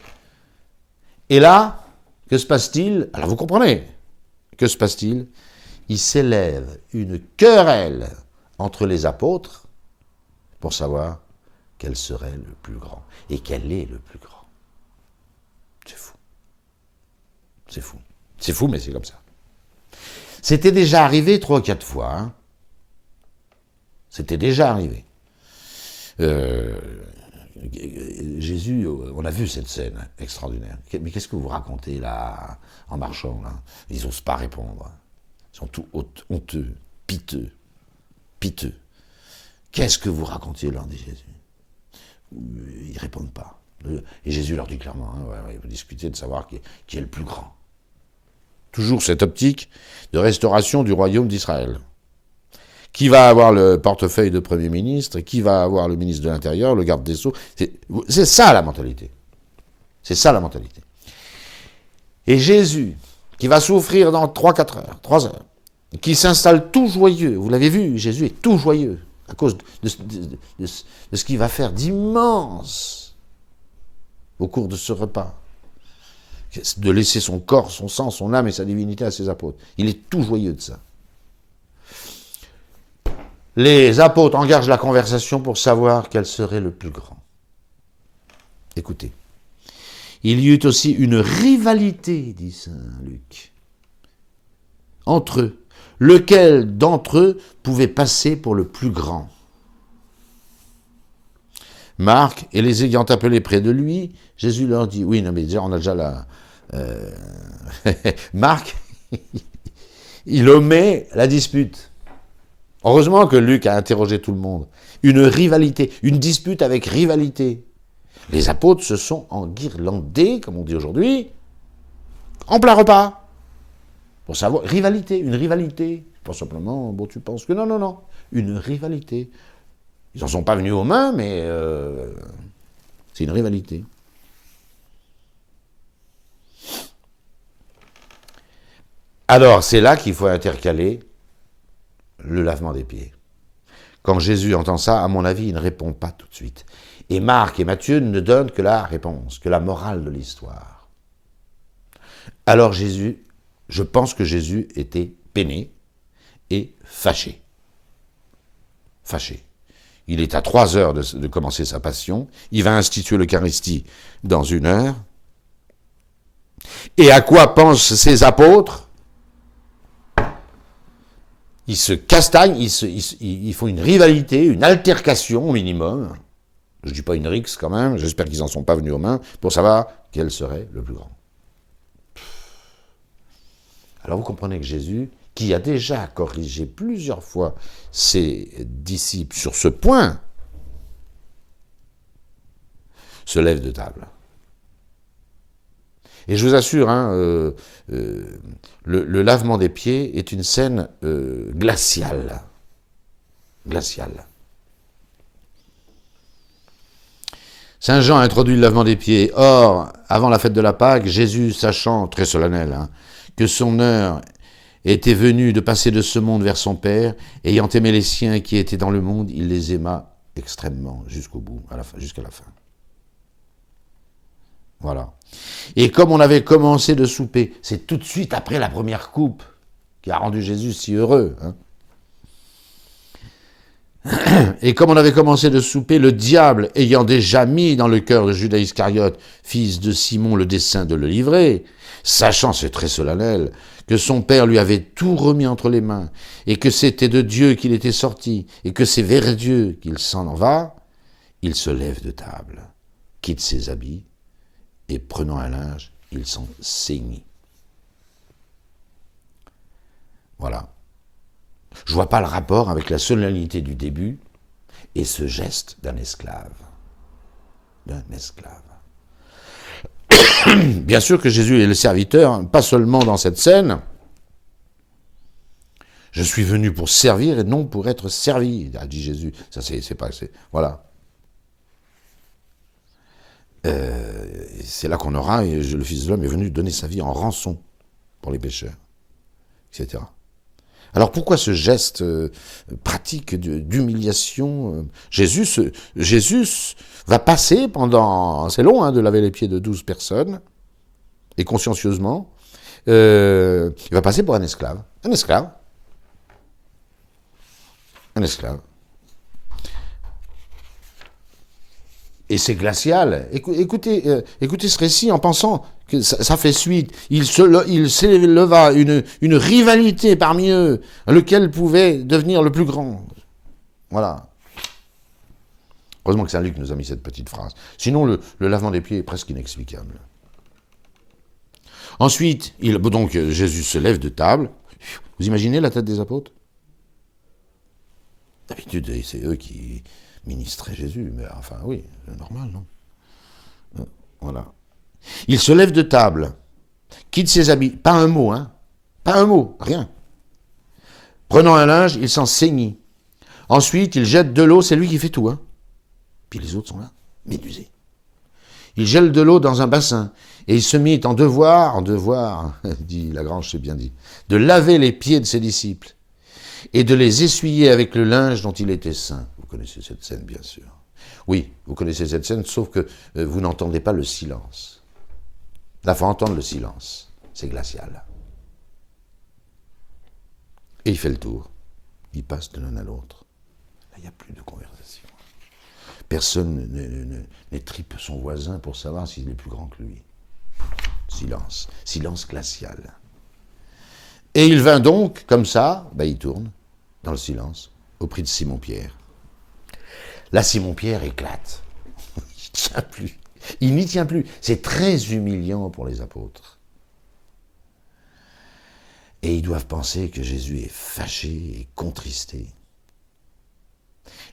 Et là, que se passe-t-il? Alors vous comprenez, que se passe-t-il? Il s'élève une querelle entre les apôtres pour savoir quel serait le plus grand. Et quel est le plus grand? C'est fou. C'est fou. C'est fou, mais c'est comme ça. C'était déjà arrivé 3 ou 4 fois. Hein. C'était déjà arrivé. Jésus, on a vu cette scène extraordinaire. Mais qu'est-ce que vous racontez là, en marchant là? Ils n'osent pas répondre. Ils sont tout honteux, piteux. Qu'est-ce que vous racontiez, leur dit Jésus? Ils ne répondent pas. Et Jésus leur dit clairement, hein, vous discutez de savoir qui est le plus grand. Toujours cette optique de restauration du royaume d'Israël. Qui va avoir le portefeuille de Premier ministre, qui va avoir le ministre de l'Intérieur, le garde des Sceaux. C'est ça la mentalité. C'est ça la mentalité. Et Jésus, qui va souffrir dans 3 heures, qui s'installe tout joyeux, vous l'avez vu, Jésus est tout joyeux, à cause de ce qu'il va faire d'immense au cours de ce repas. De laisser son corps, son sang, son âme et sa divinité à ses apôtres. Il est tout joyeux de ça. Les apôtres engagent la conversation pour savoir quel serait le plus grand. Écoutez. Il y eut aussi une rivalité, dit saint Luc, entre eux. Lequel d'entre eux pouvait passer pour le plus grand? Marc, et les ayant appelés près de lui, Jésus leur dit, oui, non mais déjà, on a déjà la... Marc, il omet la dispute. Heureusement que Luc a interrogé tout le monde. Une rivalité, une dispute avec rivalité. Les apôtres se sont enguirlandés, comme on dit aujourd'hui, en plein repas. Pour savoir, rivalité, une rivalité. Pas simplement, bon, tu penses que non. Une rivalité. Ils n'en sont pas venus aux mains, mais c'est une rivalité. Alors, c'est là qu'il faut intercaler le lavement des pieds. Quand Jésus entend ça, à mon avis, il ne répond pas tout de suite. Et Marc et Matthieu ne donnent que la réponse, que la morale de l'histoire. Alors Jésus, je pense que Jésus était peiné et fâché. Fâché. Il est à 3 heures de commencer sa passion. Il va instituer l'Eucharistie dans 1 heure. Et à quoi pensent ses apôtres? Ils se castagnent, ils font une rivalité, une altercation au minimum. Je ne dis pas une rixe quand même, j'espère qu'ils n'en sont pas venus aux mains, pour savoir quel serait le plus grand. Alors vous comprenez que Jésus, qui a déjà corrigé plusieurs fois ses disciples sur ce point, se lève de table. Et je vous assure, le lavement des pieds est une scène glaciale. Glaciale. Saint Jean introduit le lavement des pieds. Or, avant la fête de la Pâque, Jésus, sachant, très solennel, que son heure était venu de passer de ce monde vers son Père, ayant aimé les siens qui étaient dans le monde, il les aima extrêmement jusqu'au bout, jusqu'à la fin. Voilà. Et comme on avait commencé de souper, c'est tout de suite après la première coupe qui a rendu Jésus si heureux. Hein. Et comme on avait commencé de souper, le diable ayant déjà mis dans le cœur de Judas Iscariote, fils de Simon, le dessein de le livrer, sachant, c'est très solennel, que son père lui avait tout remis entre les mains, et que c'était de Dieu qu'il était sorti, et que c'est vers Dieu qu'il s'en va, il se lève de table, quitte ses habits, et prenant un linge, il s'en ceignit. Voilà. Je ne vois pas le rapport avec la solennité du début et ce geste d'un esclave. D'un esclave. Bien sûr que Jésus est le serviteur, pas seulement dans cette scène. Je suis venu pour servir et non pour être servi, a dit Jésus. Ça, c'est pas... Voilà. C'est là qu'on aura, et le Fils de l'homme est venu donner sa vie en rançon pour les pécheurs, etc. Alors pourquoi ce geste pratique d'humiliation Jésus va passer pendant, c'est long de laver les pieds de 12 personnes, et consciencieusement, il va passer pour un esclave. Un esclave. Un esclave. Et c'est glacial. Écoutez ce récit en pensant que ça fait suite. Il s'éleva une rivalité parmi eux, lequel pouvait devenir le plus grand. Voilà. Heureusement que Saint Luc nous a mis cette petite phrase. Sinon, le lavement des pieds est presque inexplicable. Ensuite, donc Jésus se lève de table. Vous imaginez la tête des apôtres? D'habitude, c'est eux qui ministrait Jésus, mais enfin oui, c'est normal, non? Voilà. Il se lève de table, quitte ses habits, pas un mot, hein? Pas un mot, rien. Prenant un linge, il s'en ceignit. Ensuite, il jette de l'eau, c'est lui qui fait tout, hein? Puis les autres sont là, médusés. Il gèle de l'eau dans un bassin, et il se mit en devoir, dit Lagrange, c'est bien dit, de laver les pieds de ses disciples, et de les essuyer avec le linge dont il était saint. Vous connaissez cette scène, bien sûr. Oui, vous connaissez cette scène, sauf que vous n'entendez pas le silence. Là, il faut entendre le silence. C'est glacial. Et il fait le tour. Il passe de l'un à l'autre. Là, il n'y a plus de conversation. Personne n'étripe son voisin pour savoir s'il est plus grand que lui. Silence. Silence glacial. Et il vint donc, comme ça, il tourne, dans le silence, au prix de Simon-Pierre. Là, Simon-Pierre éclate. Il ne tient plus. Il n'y tient plus. C'est très humiliant pour les apôtres. Et ils doivent penser que Jésus est fâché et contristé.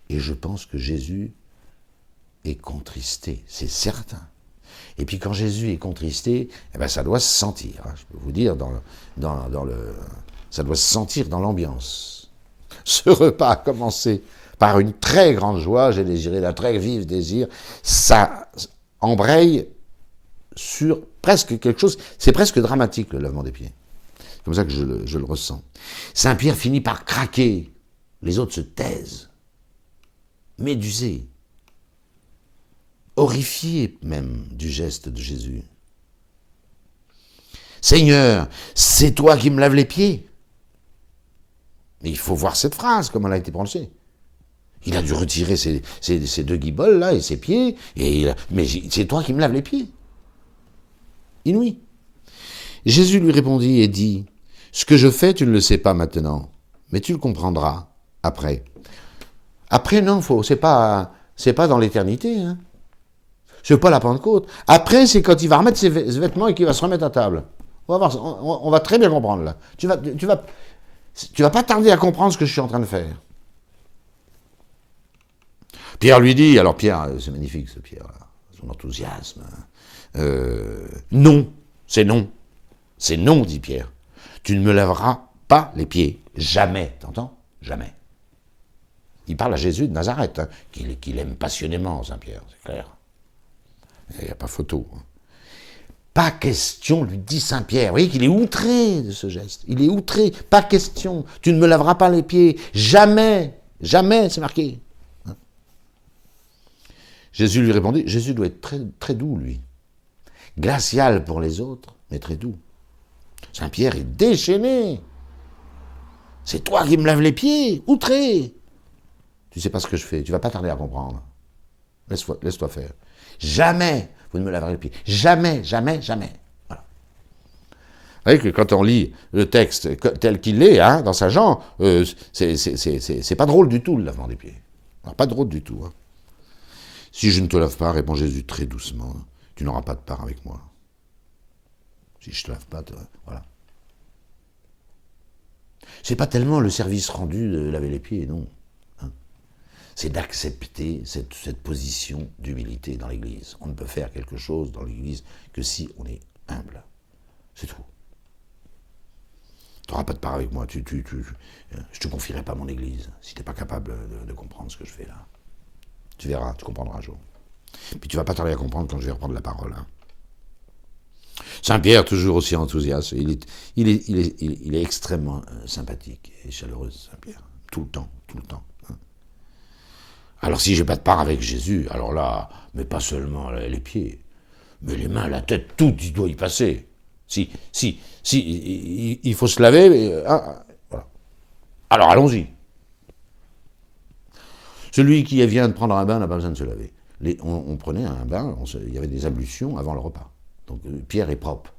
Et je pense que Jésus est contristé, c'est certain. Et puis quand Jésus est contristé, ça doit se sentir. Je peux vous dire, ça doit se sentir dans l'ambiance. Ce repas a commencé par une très grande joie, j'ai désiré d'un très vif désir, ça embraye sur presque quelque chose, c'est presque dramatique le lavement des pieds. C'est comme ça que je le ressens. Saint-Pierre finit par craquer, les autres se taisent, médusés, horrifiés même du geste de Jésus. Seigneur, c'est toi qui me laves les pieds. Mais il faut voir cette phrase, comme elle a été prononcée. Il a dû retirer ses deux guiboles, là, et ses pieds, mais c'est toi qui me laves les pieds. Inouï. Jésus lui répondit et dit, « Ce que je fais, tu ne le sais pas maintenant, mais tu le comprendras après. » Après, non, c'est pas dans l'éternité, hein. C'est pas la Pentecôte. Après, c'est quand il va remettre ses vêtements et qu'il va se remettre à table. On va voir, on va très bien comprendre, là. Tu vas pas tarder à comprendre ce que je suis en train de faire. Pierre lui dit, alors Pierre, c'est magnifique ce Pierre, là, son enthousiasme. Non, c'est non. C'est non, dit Pierre. Tu ne me laveras pas les pieds. Jamais, t'entends? Jamais. Il parle à Jésus de Nazareth, hein, qu'il aime passionnément, Saint-Pierre, c'est clair. Il n'y a pas photo. Pas question, lui dit Saint Pierre. Vous voyez qu'il est outré de ce geste. Il est outré. Pas question. Tu ne me laveras pas les pieds. Jamais. Jamais, c'est marqué. Hein? Jésus lui répondit, Jésus doit être très, très doux, lui. Glacial pour les autres, mais très doux. Saint Pierre est déchaîné. C'est toi qui me laves les pieds, outré. Tu sais pas ce que je fais, tu vas pas tarder à comprendre. Laisse-toi faire. Jamais vous ne me laverez les pieds. Jamais, jamais, jamais. Voilà. Vous voyez que quand on lit le texte tel qu'il est, hein, dans Saint Jean, c'est pas drôle du tout le lavement des pieds. Alors, pas drôle du tout. Hein. Si je ne te lave pas, répond Jésus très doucement, tu n'auras pas de part avec moi. Si je te lave pas, voilà. C'est pas tellement le service rendu de laver les pieds, non. Hein. C'est d'accepter cette position d'humilité dans l'Église. On ne peut faire quelque chose dans l'Église que si on est humble. C'est tout. Tu n'auras pas de part avec moi, je te confierai pas mon Église, si tu n'es pas capable de comprendre ce que je fais là. Tu verras, tu comprendras un jour. Puis tu vas pas tarder à comprendre quand je vais reprendre la parole. Hein. Saint Pierre, toujours aussi enthousiaste, il est extrêmement sympathique et chaleureux, Saint Pierre, tout le temps. Hein. Alors si j'ai pas de part avec Jésus, alors là, mais pas seulement les pieds, mais les mains, la tête, tout, il doit y passer. Si, il faut se laver, voilà. Alors allons-y. Celui qui vient de prendre un bain n'a pas besoin de se laver. On prenait un bain, il y avait des ablutions avant le repas. Donc Pierre est propre.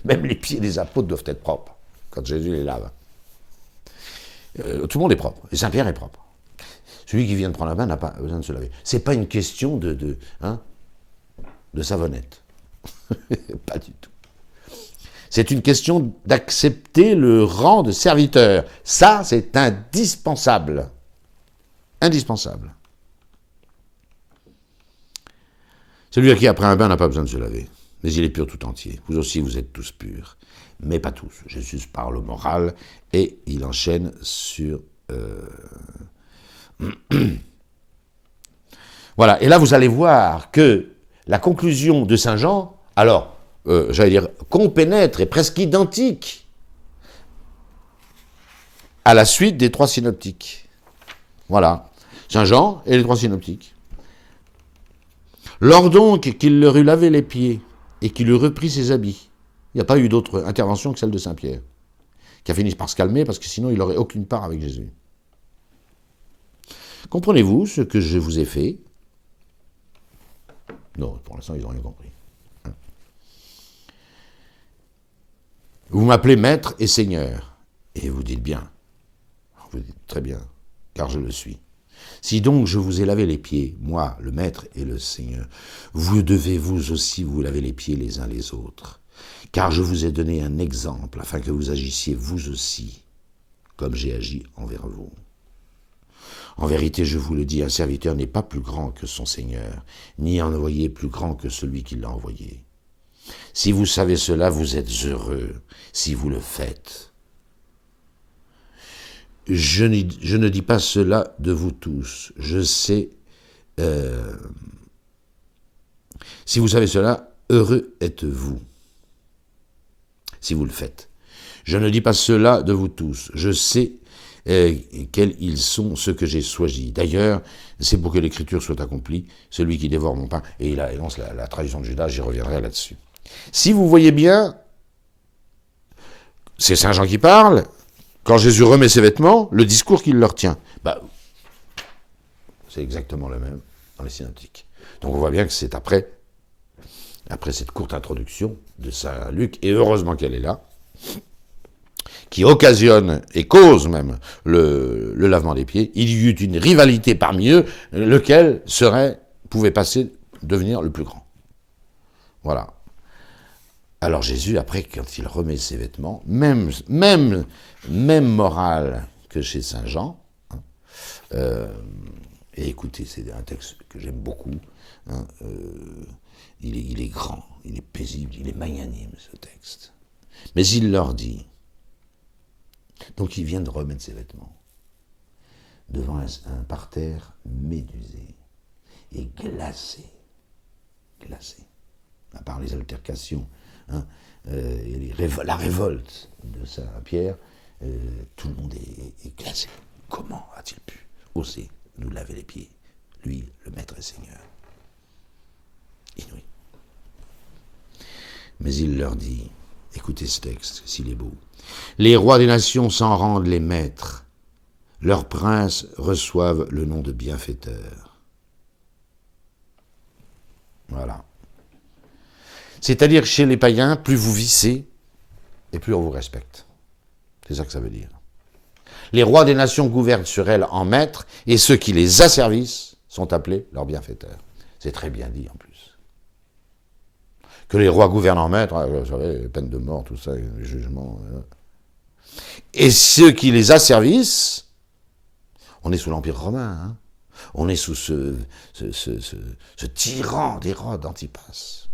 Même les pieds des apôtres doivent être propres quand Jésus les lave. Tout le monde est propre. Et Saint Pierre est propre. Celui qui vient de prendre un bain n'a pas besoin de se laver. C'est pas une question de savonnette. Pas du tout. C'est une question d'accepter le rang de serviteur. Ça, c'est indispensable. Indispensable. Celui à qui après un bain n'a pas besoin de se laver, mais il est pur tout entier. Vous aussi, vous êtes tous purs, mais pas tous. Jésus parle au moral et il enchaîne sur... Voilà, et là vous allez voir que la conclusion de Saint Jean, alors, j'allais dire, compénètre est presque identique à la suite des trois synoptiques. Voilà, Saint Jean et les trois synoptiques. Lors donc qu'il leur eut lavé les pieds et qu'il eut repris ses habits, il n'y a pas eu d'autre intervention que celle de Saint Pierre, qui a fini par se calmer parce que sinon il n'aurait aucune part avec Jésus. Comprenez-vous ce que je vous ai fait? Non, pour l'instant ils n'ont rien compris. Vous m'appelez maître et seigneur, et vous dites bien, vous dites très bien, car je le suis. Si donc je vous ai lavé les pieds, moi, le maître et le Seigneur, vous devez vous aussi vous laver les pieds les uns les autres, car je vous ai donné un exemple afin que vous agissiez vous aussi, comme j'ai agi envers vous. En vérité, je vous le dis, un serviteur n'est pas plus grand que son Seigneur, ni un envoyé plus grand que celui qui l'a envoyé. Si vous savez cela, vous êtes heureux si vous le faites. Je ne dis pas cela de vous tous. Je sais... si vous savez cela, heureux êtes-vous, si vous le faites. Je ne dis pas cela de vous tous. Je sais quels ils sont ceux que j'ai choisis. D'ailleurs, c'est pour que l'écriture soit accomplie, celui qui dévore mon pain. Et il énonce la trahison de Judas, j'y reviendrai là-dessus. Si vous voyez bien, c'est Saint Jean qui parle. Quand Jésus remet ses vêtements, le discours qu'il leur tient, c'est exactement le même dans les synoptiques. Donc on voit bien que c'est après cette courte introduction de Saint Luc, et heureusement qu'elle est là, qui occasionne et cause même le lavement des pieds, il y eut une rivalité parmi eux, lequel pouvait devenir le plus grand. Voilà. Alors Jésus, après, quand il remet ses vêtements, même morale que chez Saint Jean, et écoutez, c'est un texte que j'aime beaucoup, il est grand, il est paisible, il est magnanime, ce texte. Mais il leur dit, donc il vient de remettre ses vêtements, devant un parterre médusé et glacé. à part les altercations, hein, et la révolte de Saint-Pierre, tout le monde est glacé. Comment a-t-il pu oser nous laver les pieds, lui, le maître et seigneur? Inouï. Mais il leur dit, écoutez ce texte, s'il est beau, les rois des nations s'en rendent les maîtres, leurs princes reçoivent le nom de bienfaiteurs. Voilà. C'est-à-dire que chez les païens, plus vous vissez, et plus on vous respecte. C'est ça que ça veut dire. Les rois des nations gouvernent sur elles en maîtres, et ceux qui les asservissent sont appelés leurs bienfaiteurs. C'est très bien dit en plus. Que les rois gouvernent en maîtres, vous savez, peine de mort, tout ça, les jugements. Et ceux qui les asservissent, on est sous l'Empire romain, hein. On est sous ce tyran d'Hérode Antipas.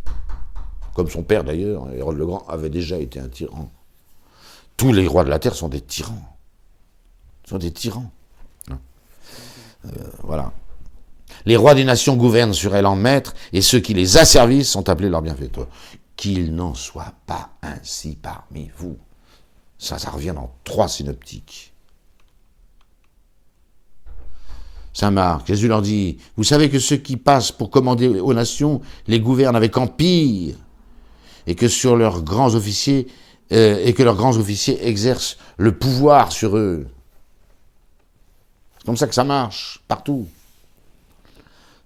Comme son père d'ailleurs, Hérode le Grand, avait déjà été un tyran. Tous les rois de la terre sont des tyrans. Ils sont des tyrans. Voilà. Les rois des nations gouvernent sur elles en maîtres, et ceux qui les asservissent sont appelés leurs bienfaiteurs. Qu'il n'en soit pas ainsi parmi vous. Ça revient dans 3 synoptiques. Saint Marc, Jésus leur dit, vous savez que ceux qui passent pour commander aux nations les gouvernent avec empire, et que sur leurs grands officiers, exercent le pouvoir sur eux. C'est comme ça que ça marche, partout.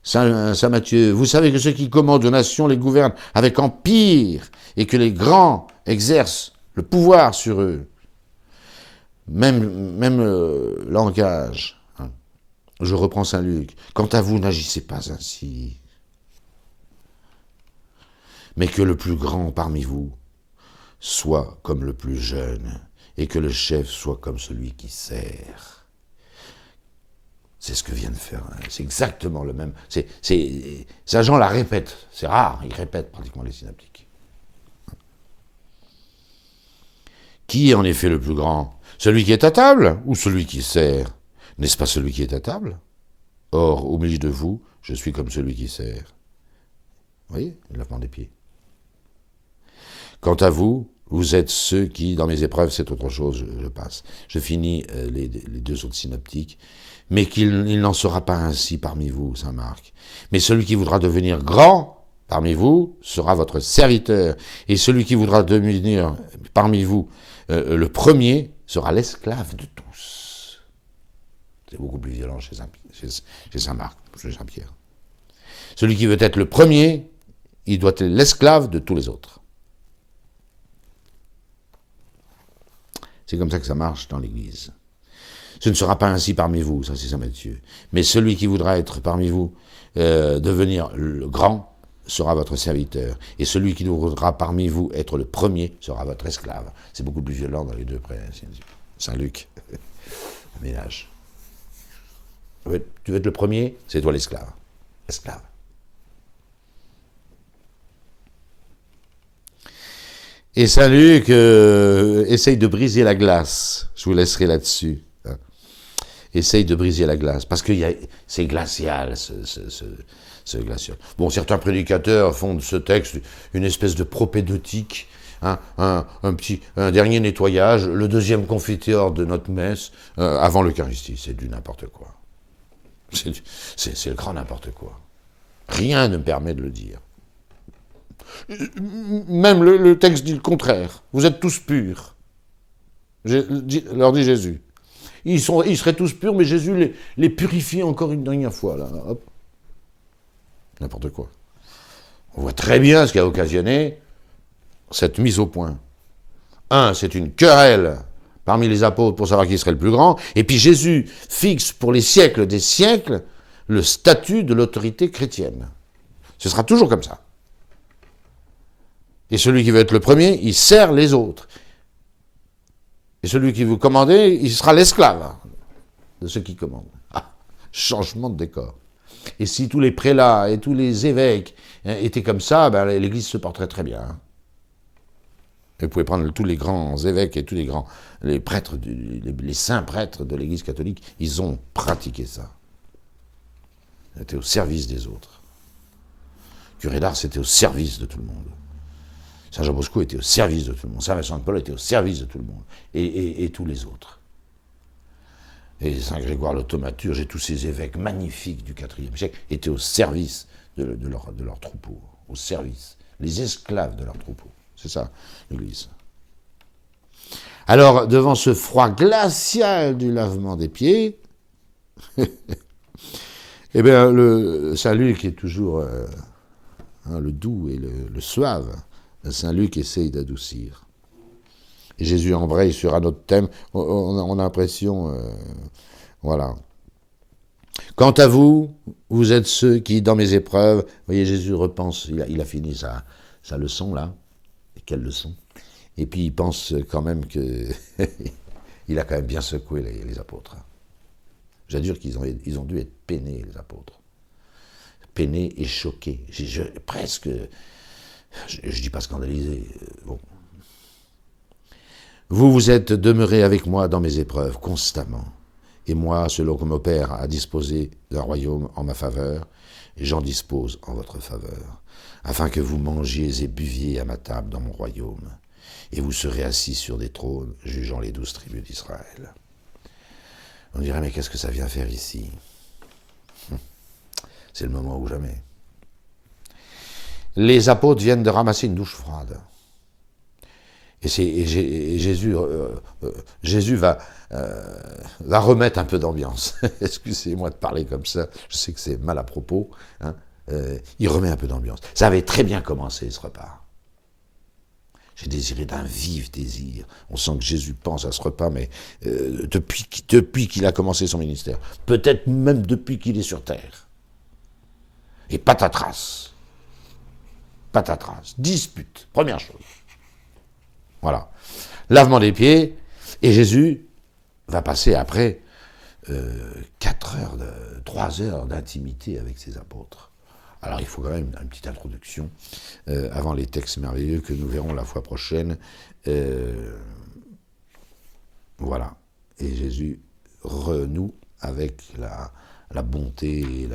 Saint Matthieu, vous savez que ceux qui commandent aux nations les gouvernent avec empire, et que les grands exercent le pouvoir sur eux. Même langage. Je reprends Saint Luc. Quant à vous, n'agissez pas ainsi. Mais que le plus grand parmi vous soit comme le plus jeune, et que le chef soit comme celui qui sert. C'est ce que vient de faire. C'est exactement le même. Saint Jean la répète. C'est rare, il répète pratiquement les synoptiques. Qui est en effet le plus grand? Celui qui est à table ou celui qui sert? N'est-ce pas celui qui est à table? Or, au milieu de vous, je suis comme celui qui sert. Vous voyez, le lavement des pieds. Quant à vous, vous êtes ceux qui, dans mes épreuves, c'est autre chose, je passe. Je finis les 2 autres synoptiques. Mais qu'il n'en sera pas ainsi parmi vous, saint Marc. Mais celui qui voudra devenir grand parmi vous sera votre serviteur. Et celui qui voudra devenir parmi vous le premier sera l'esclave de tous. C'est beaucoup plus violent chez saint Marc, chez Saint Pierre. Celui qui veut être le premier, il doit être l'esclave de tous les autres. C'est comme ça que ça marche dans l'Église. Ce ne sera pas ainsi parmi vous, ça c'est Saint Matthieu. Mais celui qui voudra être parmi vous, devenir le grand, sera votre serviteur. Et celui qui voudra parmi vous être le premier, sera votre esclave. C'est beaucoup plus violent dans les 2 près. Saint Luc, ménage. Tu veux être le premier, c'est toi l'esclave. Esclave. Et Saint Luc essaye de briser la glace. Je vous laisserai là-dessus. Essaye de briser la glace, parce que c'est glacial, ce glacial. Bon, certains prédicateurs font de ce texte une espèce de propédeutique, hein, un dernier nettoyage, le 2e confiteor de notre messe, avant l'Eucharistie. C'est du n'importe quoi. C'est le grand n'importe quoi. Rien ne me permet de le dire. Même le texte dit le contraire. Vous êtes tous purs, leur dit Jésus. Ils seraient tous purs, mais Jésus les purifie encore une dernière fois. Là. Hop. N'importe quoi. On voit très bien ce qui a occasionné cette mise au point. C'est une querelle parmi les apôtres pour savoir qui serait le plus grand. Et puis Jésus fixe pour les siècles des siècles le statut de l'autorité chrétienne. Ce sera toujours comme ça. Et celui qui veut être le premier, il sert les autres. Et celui qui veut commander, il sera l'esclave de ceux qui commandent. Changement de décor. Et si tous les prélats et tous les évêques étaient comme ça, l'Église se porterait très bien. Et vous pouvez prendre tous les grands évêques et tous les prêtres, les saints prêtres de l'Église catholique, ils ont pratiqué ça. Ils étaient au service des autres. Curé d'Ars était au service de tout le monde. Saint Jean Bosco était au service de tout le monde. Saint Vincent de Paul était au service de tout le monde. Et tous les autres. Et Saint Grégoire le thaumaturge et tous ces évêques magnifiques du IVe siècle étaient au service de leur troupeau. Au service. Les esclaves de leur troupeau. C'est ça, l'Église. Alors, devant ce froid glacial du lavement des pieds, eh bien, le Saint-Luc est toujours le doux et le suave. Saint-Luc essaye d'adoucir. Et Jésus embraye sur un autre thème. On a l'impression, voilà. Quant à vous, vous êtes ceux qui, dans mes épreuves, vous voyez, Jésus repense, il a fini sa leçon là. Et quelle leçon! Et puis il pense quand même que il a quand même bien secoué les apôtres. J'adore qu'ils ont dû être peinés, les apôtres. Peinés et choqués. Presque, je dis pas scandalisés. Bon. Vous êtes demeurés avec moi dans mes épreuves, constamment. Et moi, selon que mon Père a disposé d'un royaume en ma faveur, j'en dispose en votre faveur, afin que vous mangiez et buviez à ma table dans mon royaume. Et vous serez assis sur des trônes, jugeant les 12 tribus d'Israël. On dirait, mais qu'est-ce que ça vient faire ici? C'est le moment ou jamais. Les apôtres viennent de ramasser une douche froide. Et Jésus va remettre un peu d'ambiance. Excusez-moi de parler comme ça, je sais que c'est mal à propos. Hein. Il remet un peu d'ambiance. Ça avait très bien commencé, ce repas. J'ai désiré d'un vif désir. On sent que Jésus pense à ce repas, mais depuis qu'il a commencé son ministère. Peut-être même depuis qu'il est sur terre. Et patatras. Patatras. Dispute. Première chose. Voilà. Lavement des pieds. Et Jésus va passer après 3 heures d'intimité avec ses apôtres. Alors il faut quand même une petite introduction avant les textes merveilleux que nous verrons la fois prochaine. Voilà. Et Jésus renoue avec la bonté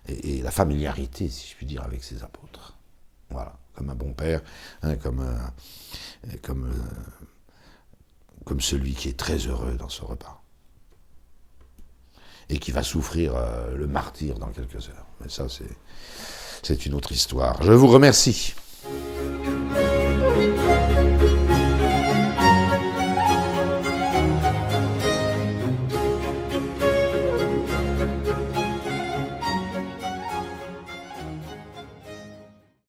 et la familiarité, si je puis dire, avec ses apôtres. Voilà. Comme un bon père, hein, comme celui qui est très heureux dans ce repas. Et qui va souffrir le martyre dans quelques heures. Mais ça, c'est une autre histoire. Je vous remercie.